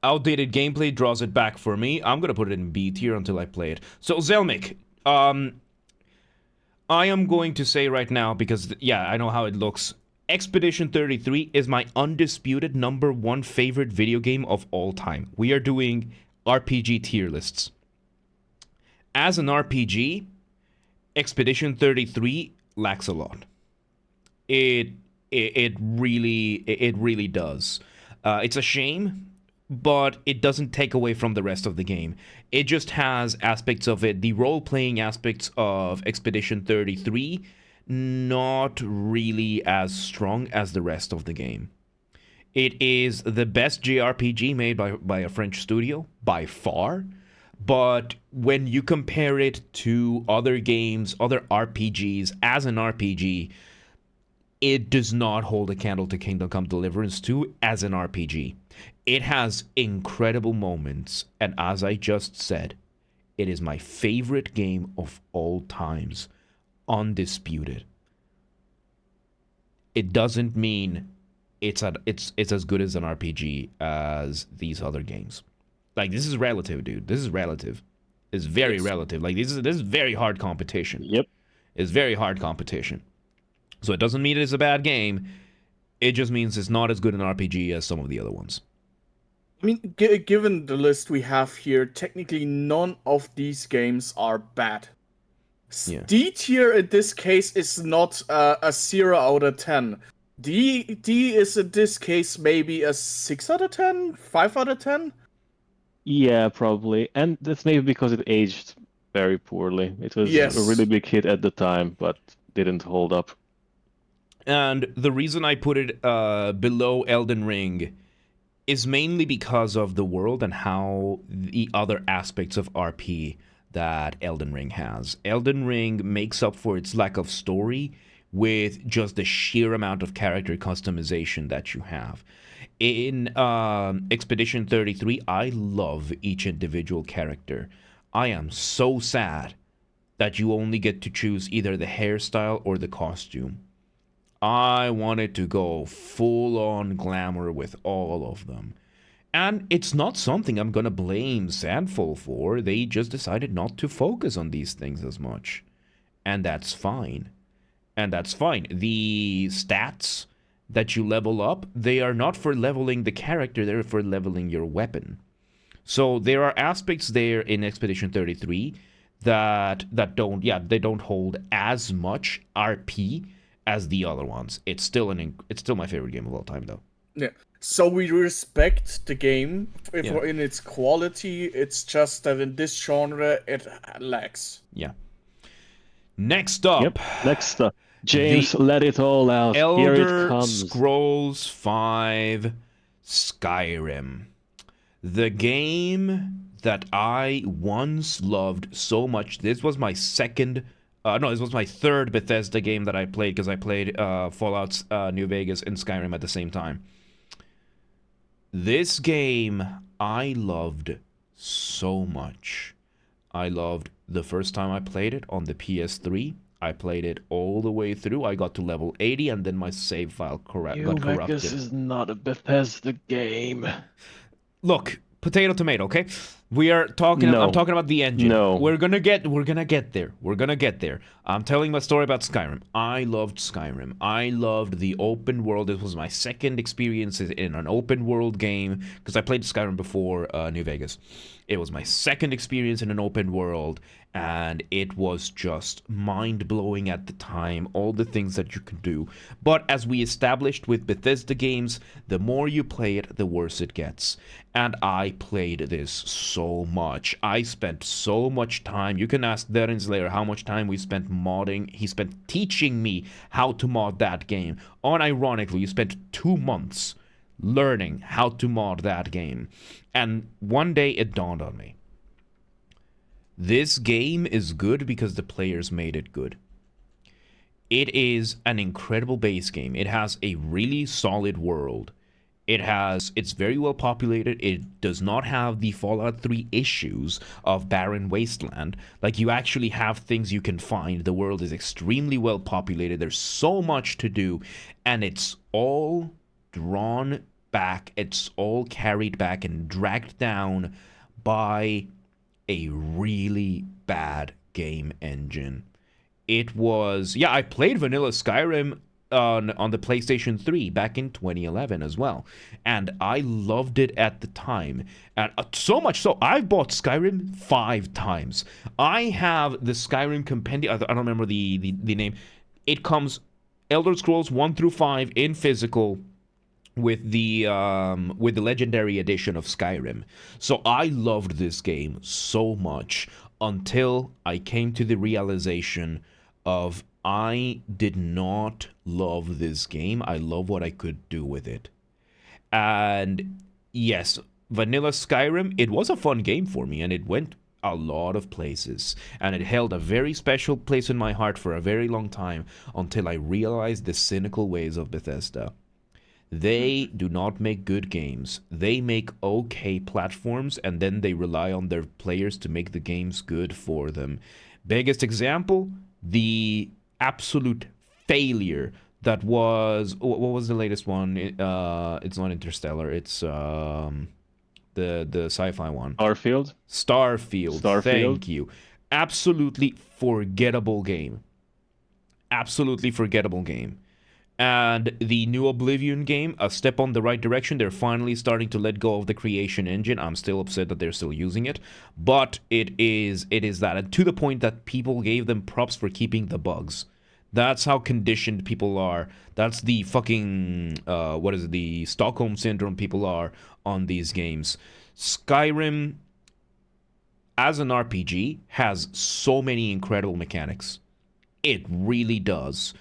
outdated gameplay draws it back for me. I'm gonna put it in B tier until I play it. So Zelmick, I am going to say right now, because yeah, I know how it looks. Expedition 33 is my undisputed #1 favorite video game of all time. We are doing RPG tier lists. As an RPG, Expedition 33 lacks a lot. It really does. It's a shame, but it doesn't take away from the rest of the game. It just has aspects of it, the role-playing aspects of Expedition 33, not really as strong as the rest of the game. It is the best JRPG made by a French studio, by far, But when you compare it to other games, other RPGs, as an RPG, it does not hold a candle to Kingdom Come Deliverance 2 as an RPG. It has incredible moments, and as I just said, it is my favorite game of all times. Undisputed. It doesn't mean it's as good as an RPG as these other games. Like, this is relative, dude. This is relative. It's very relative. Like, this is very hard competition. Yep. It's very hard competition. So it doesn't mean it's a bad game. It just means it's not as good an RPG as some of the other ones. I mean, given the list we have here, technically none of these games are bad. Yeah. D tier in this case is not a 0 out of 10. D is in this case maybe a 6 out of 10? 5 out of 10? Yeah, probably. And that's maybe because it aged very poorly. It was a really big hit at the time, but didn't hold up. And the reason I put it below Elden Ring is mainly because of the world and how the other aspects of RP that Elden Ring has. Elden Ring makes up for its lack of story with just the sheer amount of character customization that you have. In Expedition 33, I love each individual character. I am so sad that you only get to choose either the hairstyle or the costume. I wanted to go full-on glamour with all of them. And it's not something I'm gonna blame Sandful for. They just decided not to focus on these things as much. And that's fine. And that's fine. The stats that you level up, they are not for leveling the character, they're for leveling your weapon. So there are aspects there in Expedition 33 that don't hold as much RP as the other ones. It's still my favorite game of all time, though. Yeah. So we respect the game in its quality. It's just that in this genre it lacks. Yeah. Next up. James, let it all out. Here it comes. Elder Scrolls V Skyrim. The game that I once loved so much. This was my third Bethesda game that I played, because I played Fallout New Vegas and Skyrim at the same time. This game I loved so much. I loved the first time I played it on the PS3. I played it all the way through. I got to level 80, and then my save file got corrupted. Vegas is not a Bethesda game. Look, potato tomato, okay? We are talking. No. I'm talking about the engine. No. We're gonna get there. We're gonna get there. I'm telling my story about Skyrim. I loved Skyrim. I loved the open world. It was my second experience in an open world game, because I played Skyrim before New Vegas. It was my second experience in an open world, and it was just mind-blowing at the time, all the things that you could do. But as we established with Bethesda games, the more you play it, the worse it gets. And I played this so much. I spent so much time. You can ask Darren Slayer how much time we spent modding. He spent teaching me how to mod that game. Unironically, you spent 2 months learning how to mod that game. And one day it dawned on me. This game is good because the players made it good. It is an incredible base game. It has a really solid world. It's very well populated. It does not have the Fallout 3 issues of barren wasteland. Like, you actually have things you can find. The world is extremely well populated. There's so much to do, and it's all drawn back. It's all carried back and dragged down by a really bad game engine. It was, I played vanilla Skyrim on the PlayStation 3 back in 2011 as well, and I loved it at the time, and so much so I bought Skyrim 5 times. I have the Skyrim compendium. I don't remember the name. It comes Elder Scrolls 1 through 5 in physical with the legendary edition of Skyrim. So I loved this game so much until I came to the realization of I did not love this game. I love what I could do with it. And yes, vanilla Skyrim, it was a fun game for me, and it went a lot of places, and it held a very special place in my heart for a very long time until I realized the cynical ways of Bethesda. They do not make good games. They make okay platforms, and then they rely on their players to make the games good for them. Biggest example, the absolute failure that was... What was the latest one? It's not Interstellar. It's the sci-fi one. Starfield. Thank you. Absolutely forgettable game. Absolutely forgettable game. And the new Oblivion game, a step on the right direction. They're finally starting to let go of the creation engine. I'm still upset that they're still using it, but it is that, and to the point that people gave them props for keeping the bugs. That's how conditioned people are. That's the fucking the Stockholm syndrome people are on these games. Skyrim, as an RPG, has so many incredible mechanics. It really does.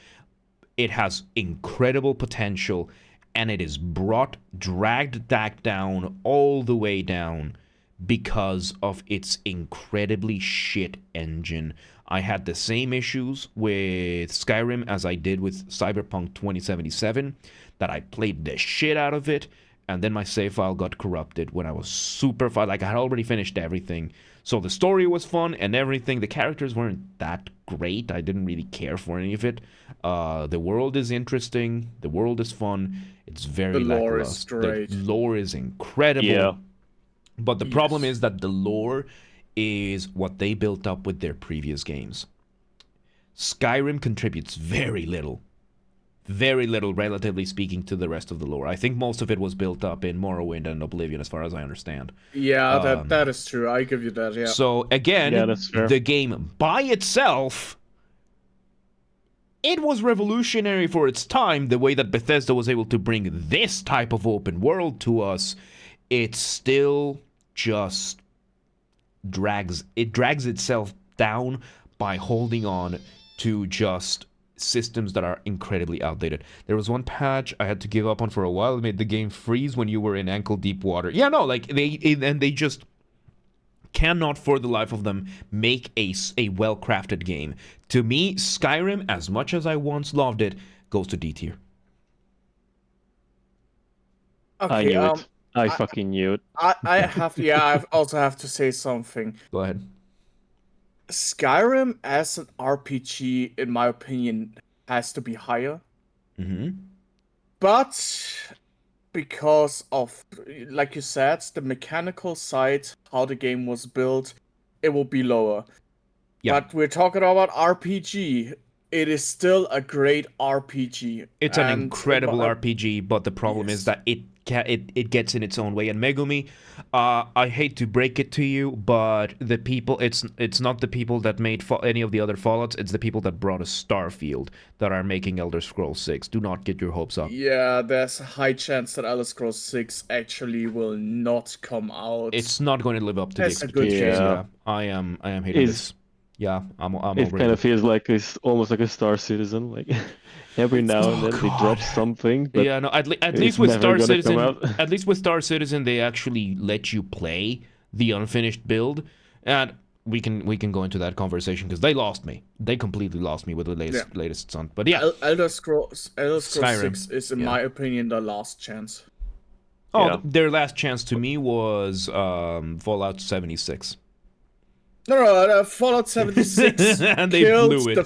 It has incredible potential, and it is dragged back down, all the way down, because of its incredibly shit engine. I had the same issues with Skyrim as I did with Cyberpunk 2077, that I played the shit out of it, and then my save file got corrupted when I was super far. Like, I had already finished everything. So the story was fun and everything. The characters weren't that great. I didn't really care for any of it. The world is interesting. The world is fun. It's very lackluster. The lore is incredible. Yeah. But the problem is that the lore is what they built up with their previous games. Skyrim contributes very little, relatively speaking, to the rest of the lore. I think most of it was built up in Morrowind and Oblivion, as far as I understand. Yeah, that is true. I give you that, yeah. So, again, the game by itself, it was revolutionary for its time, the way that Bethesda was able to bring this type of open world to us. It still just drags itself down by holding on to just systems that are incredibly outdated. There was one patch I had to give up on for a while. It made the game freeze when you were in ankle deep water. Yeah, no, like they just cannot for the life of them make a well-crafted game. To me, Skyrim, as much as I once loved it, goes to D tier. Okay, I knew it. I fucking knew it. I also have to say something. Go ahead. Skyrim as an RPG, in my opinion, has to be higher. Mm-hmm. But because of, like you said, the mechanical side, how the game was built, it will be lower. Yeah. But we're talking about RPG. It is still a great RPG. It's an incredible RPG, but the problem is that it gets in its own way. And Megumi, I hate to break it to you, but the people, it's not the people that made any of the other Fallouts, it's the people that brought us Starfield that are making Elder Scrolls 6. Do not get your hopes up. Yeah, there's a high chance that Elder Scrolls 6 actually will not come out. It's not going to live up to the expectations. Yeah, I am hating this. Yeah, I'm it kind of feels like it's almost like a Star Citizen. Like every now and then they drop something. But yeah, no. At least with Star Citizen, they actually let you play the unfinished build, and we can go into that conversation because they lost me. They completely lost me with the latest stunt. But yeah, Elder Scrolls 6 is, in my opinion, the last chance. Oh, their last chance to me was Fallout 76. No, Fallout 76 and they blew it.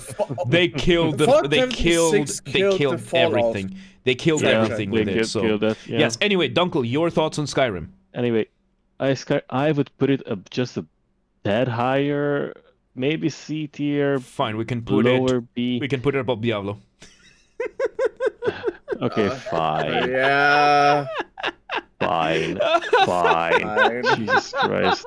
They killed everything. They killed everything with it. So yes. Anyway, Dunkel, your thoughts on Skyrim? Anyway, I would put it just a tad higher, maybe C tier. Fine, we can put lower B. We can put it above Diablo. Okay, fine. Yeah. Fine. Jesus Christ.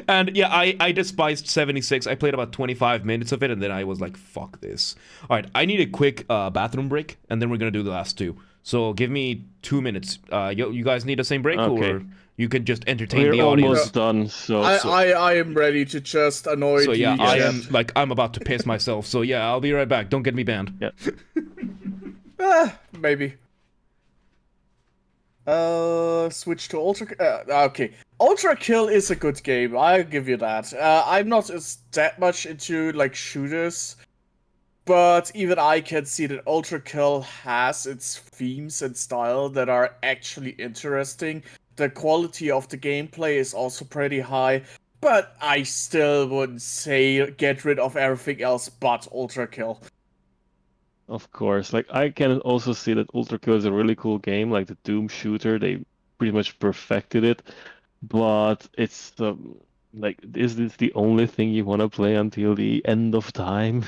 And yeah, I despised 76. I played about 25 minutes of it, and then I was like, fuck this. All right, I need a quick bathroom break, and then we're going to do the last two. So give me 2 minutes. You guys need the same break, or you can just entertain the audience? We're almost done, so... I am ready to just annoy you. So yeah, I'm about to piss myself. So yeah, I'll be right back. Don't get me banned. Yeah. Maybe. Switch to Ultra... okay. Ultra Kill is a good game. I'll give you that. I'm not that much into like shooters, but even I can see that Ultra Kill has its themes and style that are actually interesting. The quality of the gameplay is also pretty high, but I still wouldn't say get rid of everything else but Ultra Kill. Of course, like I can also see that Ultra Kill is a really cool game, like the Doom shooter. They pretty much perfected it, but it's like, is this the only thing you want to play until the end of time?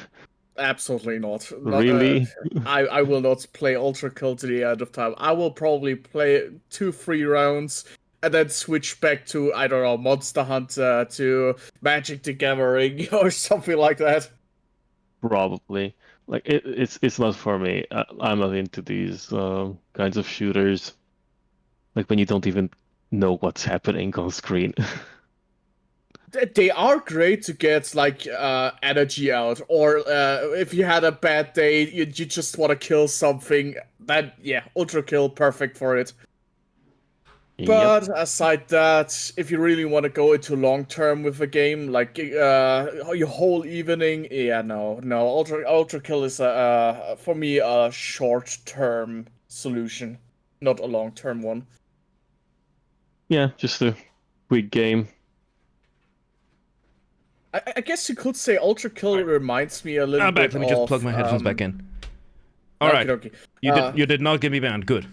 Absolutely not. Really? I will not play Ultra Kill to the end of time. I will probably play 2-3 rounds and then switch back to, I don't know, Monster Hunter, to Magic the Gathering or something like that. Probably. Like it's not for me. I'm not into these kinds of shooters. Like when you don't even know what's happening on screen. They are great to get like energy out, or if you had a bad day, you just want to kill something. Then yeah, Ultra Kill, perfect for it. Yep. But aside that, if you really want to go into long term with a game, like your whole evening, yeah, no, Ultra Kill is for me a short term solution, not a long term one. Yeah, just a quick game. I guess you could say Ultra Kill reminds me a little I'm back. bit Let me just of, plug my headphones back in. All right. Okay. You did not get me banned. Good.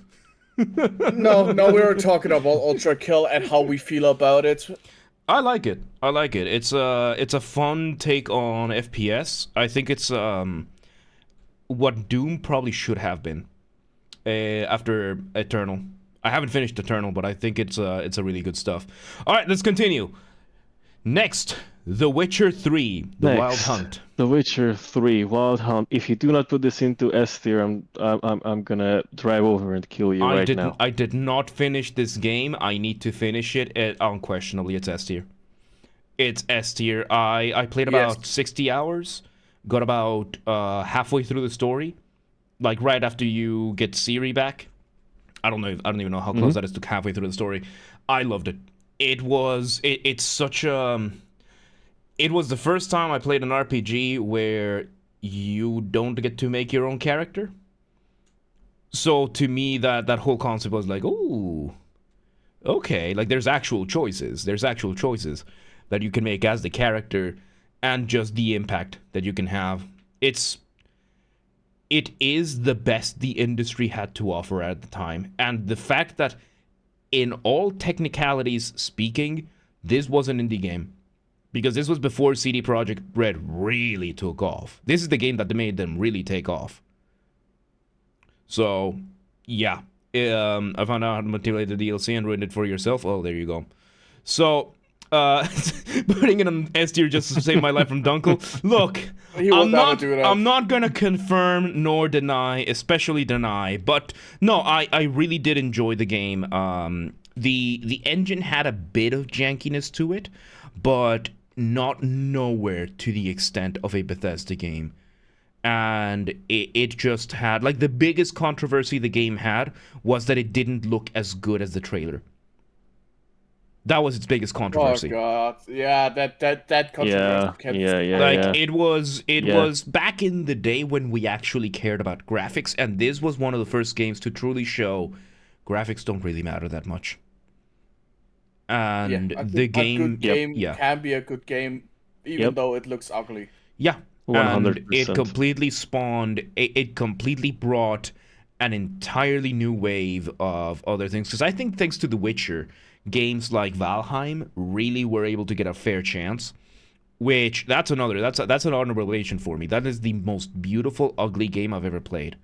No, we were talking about Ultra Kill and how we feel about it. I like it. It's a fun take on FPS. I think it's what Doom probably should have been after Eternal. I haven't finished Eternal, but I think it's a really good stuff. All right, let's continue. Next, The Witcher 3: The Wild Hunt. The Witcher 3: Wild Hunt. If you do not put this into S tier, I'm gonna drive over and kill you now. I did not finish this game. I need to finish it. Unquestionably, it's S tier. It's S tier. I played about 60 hours. Got about halfway through the story, like right after you get Ciri back. I don't even know how close that is to halfway through the story. I loved it. It's such a. It was the first time I played an RPG where you don't get to make your own character. So to me, that whole concept was like, ooh, okay. Like there's actual choices. There's actual choices that you can make as the character, and just the impact that you can have. It is the best the industry had to offer at the time, and the fact that, in all technicalities speaking, this was an indie game. Because this was before CD Projekt Red really took off. This is the game that made them really take off. So, yeah. I found out how to manipulate the DLC and ruin it for yourself. Oh, there you go. So, putting it on S tier just to save my life from Dunkel. Look, I'm not gonna confirm nor deny, especially deny. But no, I really did enjoy the game. The engine had a bit of jankiness to it, but not nowhere to the extent of a Bethesda game. And it just had, like, the biggest controversy the game had was that it didn't look as good as the trailer. That was its biggest controversy. Oh god, yeah, that controversy. Yeah. It was back in the day when we actually cared about graphics, and this was one of the first games to truly show graphics don't really matter that much. And the game, a good game can be a good game, even though it looks ugly. Yeah, 100%. And it completely spawned. It completely brought an entirely new wave of other things. Because I think, thanks to The Witcher, games like Valheim really were able to get a fair chance. Which that's an honorable mention for me. That is the most beautiful, ugly game I've ever played.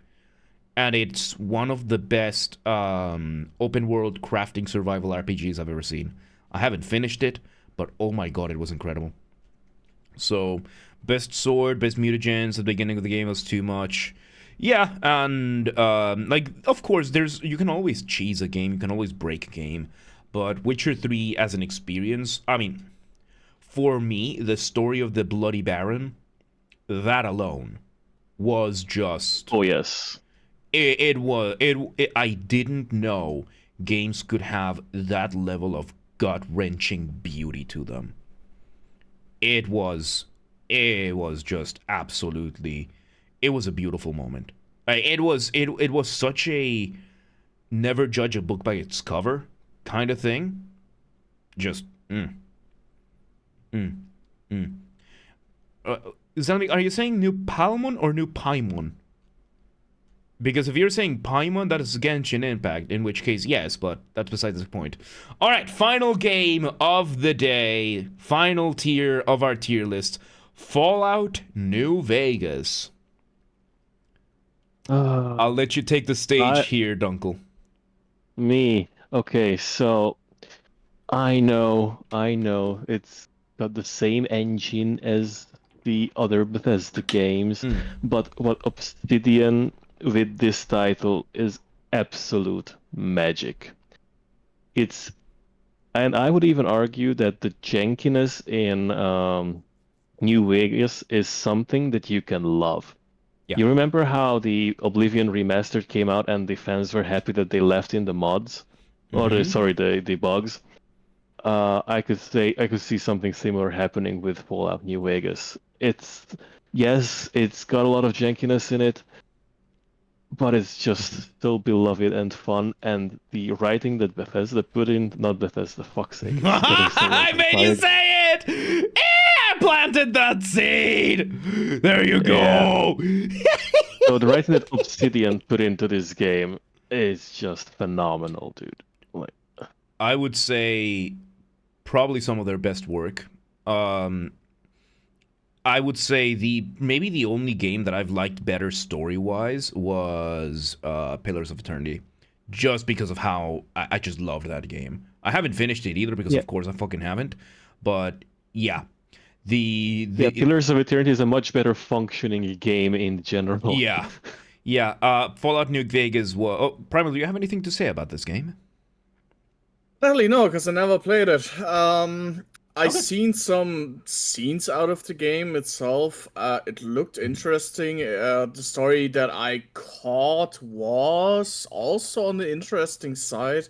And it's one of the best open world crafting survival RPGs I've ever seen. I haven't finished it, but oh my god, it was incredible. So, best sword, best mutagens at the beginning of the game was too much. Yeah, and like, of course, you can always cheese a game, you can always break a game, but Witcher 3 as an experience, I mean, for me, the story of the Bloody Baron, that alone was just... Oh, yes. I didn't know games could have that level of gut-wrenching beauty to them. It was just absolutely, it was a beautiful moment. It was such a never judge a book by its cover kind of thing. Just Zelmi, are you saying New Palmon or New Paimon? Because if you're saying Paimon, that is Genshin Impact, in which case, yes, but that's besides the point. Alright, final game of the day. Final tier of our tier list. Fallout New Vegas. I'll let you take the stage here, Dunkel. Me. Okay, so I know it's got the same engine as the other Bethesda games, but what Obsidian with this title is absolute magic. And I would even argue that the jankiness in New Vegas is something that you can love. Yeah. You remember how the Oblivion Remastered came out and the fans were happy that they left in the mods? Or the bugs. I could see something similar happening with Fallout New Vegas. It's got a lot of jankiness in it, but it's just so beloved and fun, and the writing that Bethesda put in, not Bethesda, fuck's sake. I made you say it! I planted that seed! There you go! So the writing that Obsidian put into this game is just phenomenal, dude. Like, I would say probably some of their best work. I would say maybe the only game that I've liked better story-wise was Pillars of Eternity. Just because of how I just loved that game. I haven't finished it either because of course I fucking haven't. But yeah. Pillars of Eternity is a much better functioning game in general. Yeah. Yeah. Fallout New Vegas was... Oh, Primal, do you have anything to say about this game? Sadly, no, because I never played it. I seen some scenes out of the game itself. It looked interesting. The story that I caught was also on the interesting side.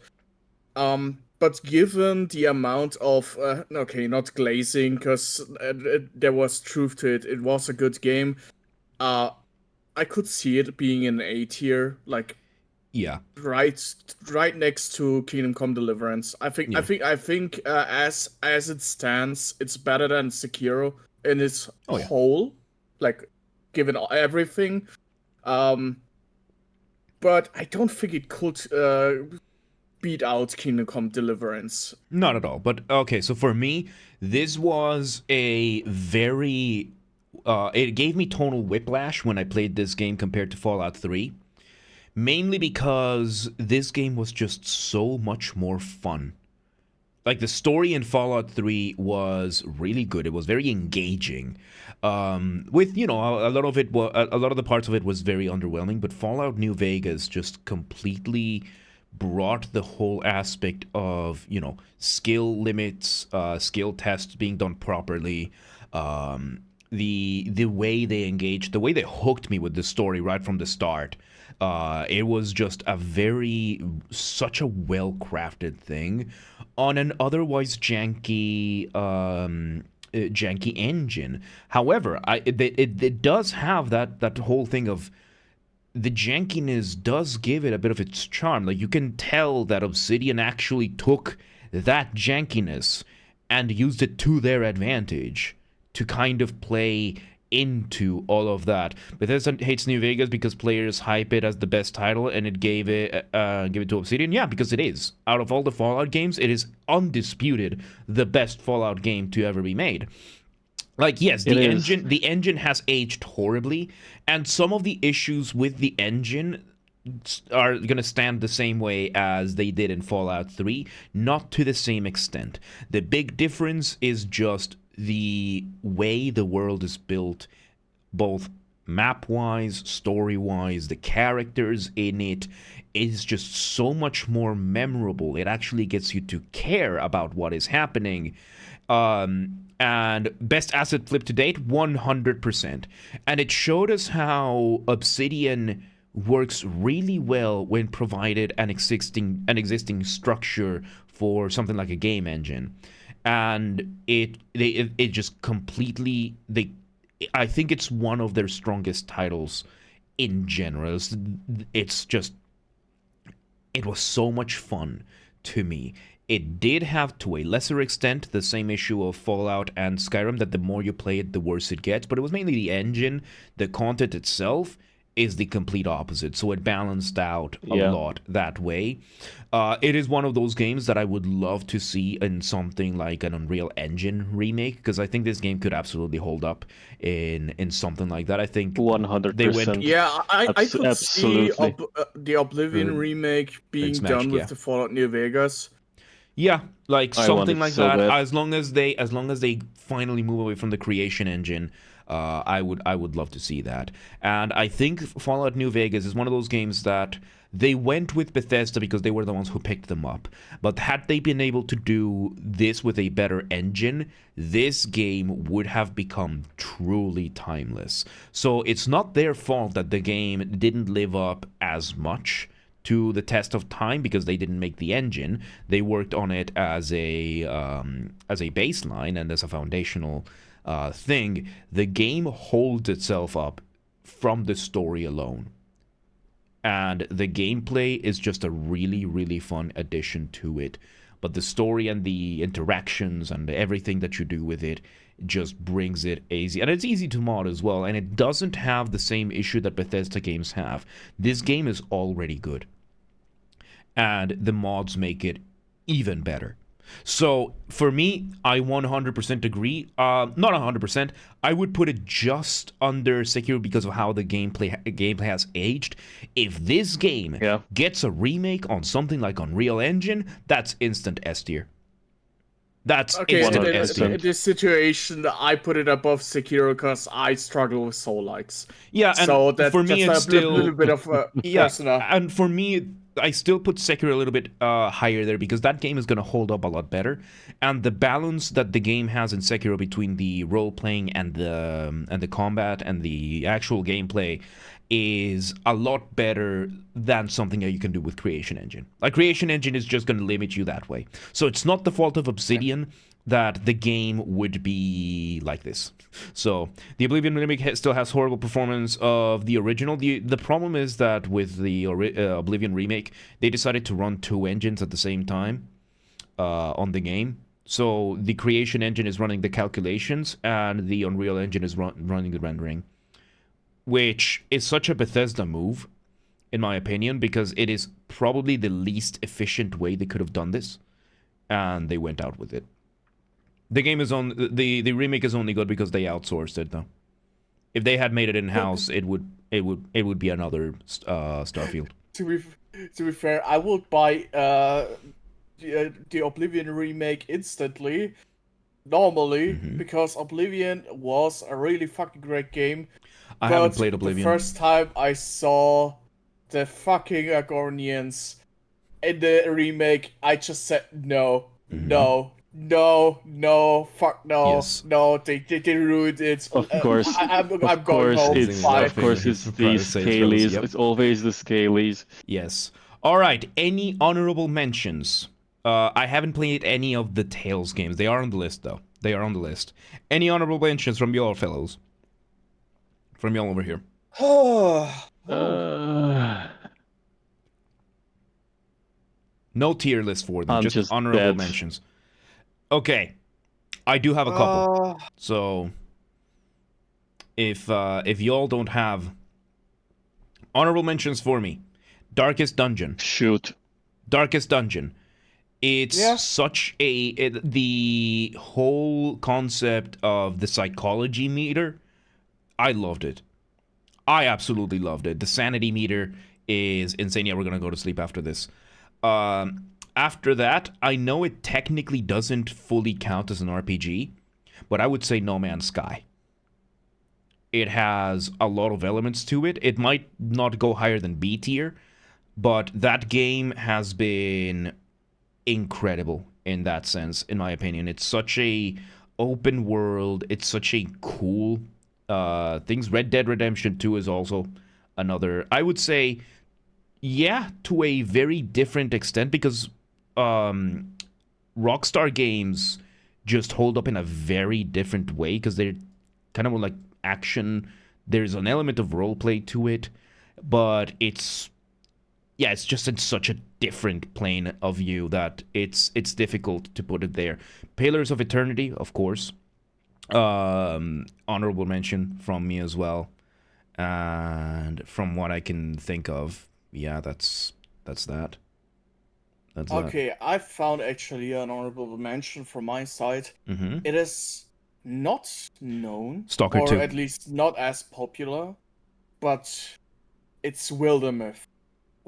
But given the amount of not glazing, because there was truth to it. It was a good game. I could see it being an A tier, like. Yeah. Right next to Kingdom Come Deliverance. I think as it stands, it's better than Sekiro in its whole, like given everything. But I don't think it could beat out Kingdom Come Deliverance. Not at all. But okay, so for me, this was a very it gave me tonal whiplash when I played this game compared to Fallout 3. Mainly because this game was just so much more fun. Like, the story in Fallout 3 was really good. It was very engaging. With, a lot of the parts of it was very underwhelming, but Fallout New Vegas just completely brought the whole aspect of, skill limits, skill tests being done properly, the way they engaged, the way they hooked me with the story right from the start. It was just such a well-crafted thing on an otherwise janky engine. However, it does have that whole thing of the jankiness does give it a bit of its charm. Like, you can tell that Obsidian actually took that jankiness and used it to their advantage to kind of play into all of that. Bethesda hates New Vegas because players hype it as the best title, and it gave it to Obsidian. Yeah, because it is. Out of all the Fallout games, it is undisputed the best Fallout game to ever be made. Like, yes, the engine has aged horribly, and some of the issues with the engine are going to stand the same way as they did in Fallout 3, not to the same extent. The big difference is just the way the world is built, both map-wise, story-wise, the characters in it is just so much more memorable. It actually gets you to care about what is happening. And best asset flip to date, 100%. And it showed us how Obsidian works really well when provided an existing structure for something like a game engine, and it just completely I think it's one of their strongest titles in general. It was so much fun to me. It did have, to a lesser extent, the same issue of Fallout and Skyrim, that the more you play it, the worse it gets. But it was mainly the engine. The content itself is the complete opposite. So it balanced out a lot that way. It is one of those games that I would love to see in something like an Unreal Engine remake, because I think this game could absolutely hold up in something like that. I think 100%. they went. Yeah, I could see absolutely. the Oblivion remake being Smash, done with the Fallout New Vegas. Yeah, like I want something it like so that. bad. As long as they finally move away from the creation engine, I would love to see that. And I think Fallout New Vegas is one of those games that they went with Bethesda because they were the ones who picked them up. But had they been able to do this with a better engine, this game would have become truly timeless. So it's not their fault that the game didn't live up as much to the test of time because they didn't make the engine. They worked on it as a baseline and as a foundational thing. The game holds itself up from the story alone, and the gameplay is just a really, really fun addition to it. But the story and the interactions and everything that you do with it just brings it easy. And it's easy to mod as well, and it doesn't have the same issue that Bethesda games have. This game is already good, and the mods make it even better. So for me, I 100% agree. Not 100%. I would put it just under Sekiro because of how the gameplay has aged. If this game gets a remake on something like Unreal Engine, that's instant S tier. That's instant S tier. In this situation, I put it above Sekiro because I struggle with Soul-likes. Yeah, and so that's for me, it's still a little bit of personal. And for me, I still put Sekiro a little bit higher there because that game is going to hold up a lot better, and the balance that the game has in Sekiro between the role playing and the combat and the actual gameplay is a lot better than something that you can do with Creation Engine. Like, Creation Engine is just going to limit you that way. So it's not the fault of Obsidian that the game would be like this. So the Oblivion remake still has horrible performance of the original. The problem is that with the Oblivion remake, they decided to run two engines at the same time on the game. So the Creation Engine is running the calculations, and the Unreal Engine is running the rendering, which is such a Bethesda move, in my opinion, because it is probably the least efficient way they could have done this, and they went out with it. The game is on the remake is only good because they outsourced it, though. If they had made it in house, it would be another Starfield. To be fair, I would buy the Oblivion remake instantly, normally, because Oblivion was a really fucking great game. I haven't played Oblivion. The first time I saw the fucking Agornians in the remake, I just said no, fuck no, yes. no, they ruined it. Of course, I'm going home. Of course, it's the Scalies. Yep. It's always the Scalies. Yes. All right. Any honorable mentions? I haven't played any of the Tales games. They are on the list, though. They are on the list. Any honorable mentions from y'all, fellows? From y'all over here. No tier list for them. Just honorable mentions. Okay. I do have a couple. So if y'all don't have honorable mentions for me, Darkest Dungeon. Shoot. Darkest Dungeon. It's such the whole concept of the psychology meter. I loved it. I absolutely loved it. The sanity meter is insane. Yeah, we're gonna go to sleep after this. After that, I know it technically doesn't fully count as an RPG, but I would say No Man's Sky. It has a lot of elements to it. It might not go higher than B tier, but that game has been incredible in that sense, in my opinion. It's such a open world. It's such a cool things. Red Dead Redemption 2 is also another, I would say, yeah, to a very different extent, because Rockstar games just hold up in a very different way, because they're kind of like action. There's an element of roleplay to it, but it's just in such a different plane of view that it's difficult to put it there. Pillars of Eternity, of course, honorable mention from me as well, and from what I can think of, yeah, that's that. That's Okay, I found actually an honorable mention from my side. Mm-hmm. It is not known, Stalker or 2. at least not as popular, but it's Wildermyth.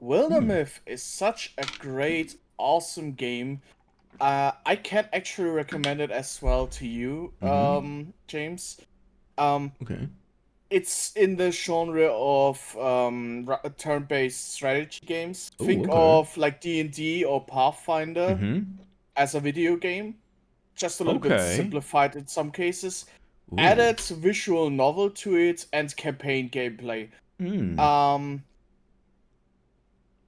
Wildermyth is such a great, awesome game. I can actually recommend it as well to you, James. Okay. It's in the genre of turn-based strategy games. Ooh, Think okay. of like D&D or Pathfinder Mm-hmm. as a video game. Just a little bit Okay. simplified in some cases. Ooh. Added visual novel to it and campaign gameplay.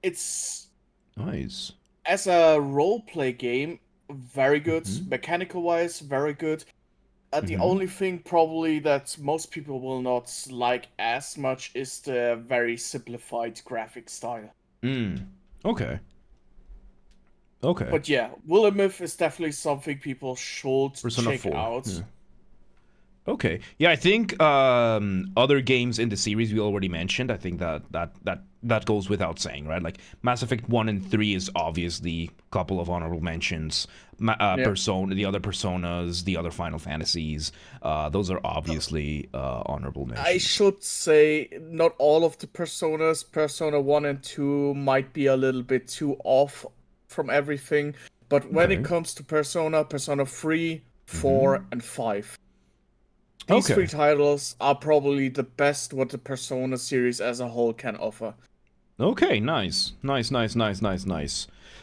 It's Nice. as a role-play game, very good. Mhm. Mechanical-wise, very good. The only thing probably that most people will not like as much is the very simplified graphic style. Okay. Okay. But yeah, Wildermyth is definitely something people should Persona check 4. out. Yeah. Okay. Yeah, I think other games in the series we already mentioned. I think that goes without saying, right? Like Mass Effect 1 and 3 is obviously a couple of honorable mentions. Persona, the other Personas, the other Final Fantasies, those are obviously honorable mentions. I should say not all of the Personas. Persona 1 and 2 might be a little bit too off from everything. But when it comes to Persona 3, 4, and 5. These three titles are probably the best what the Persona series as a whole can offer. Okay, nice.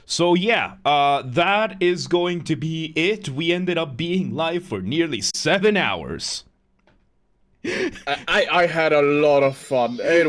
So yeah, that is going to be it. We ended up being live for nearly 7 hours. I had a lot of fun. It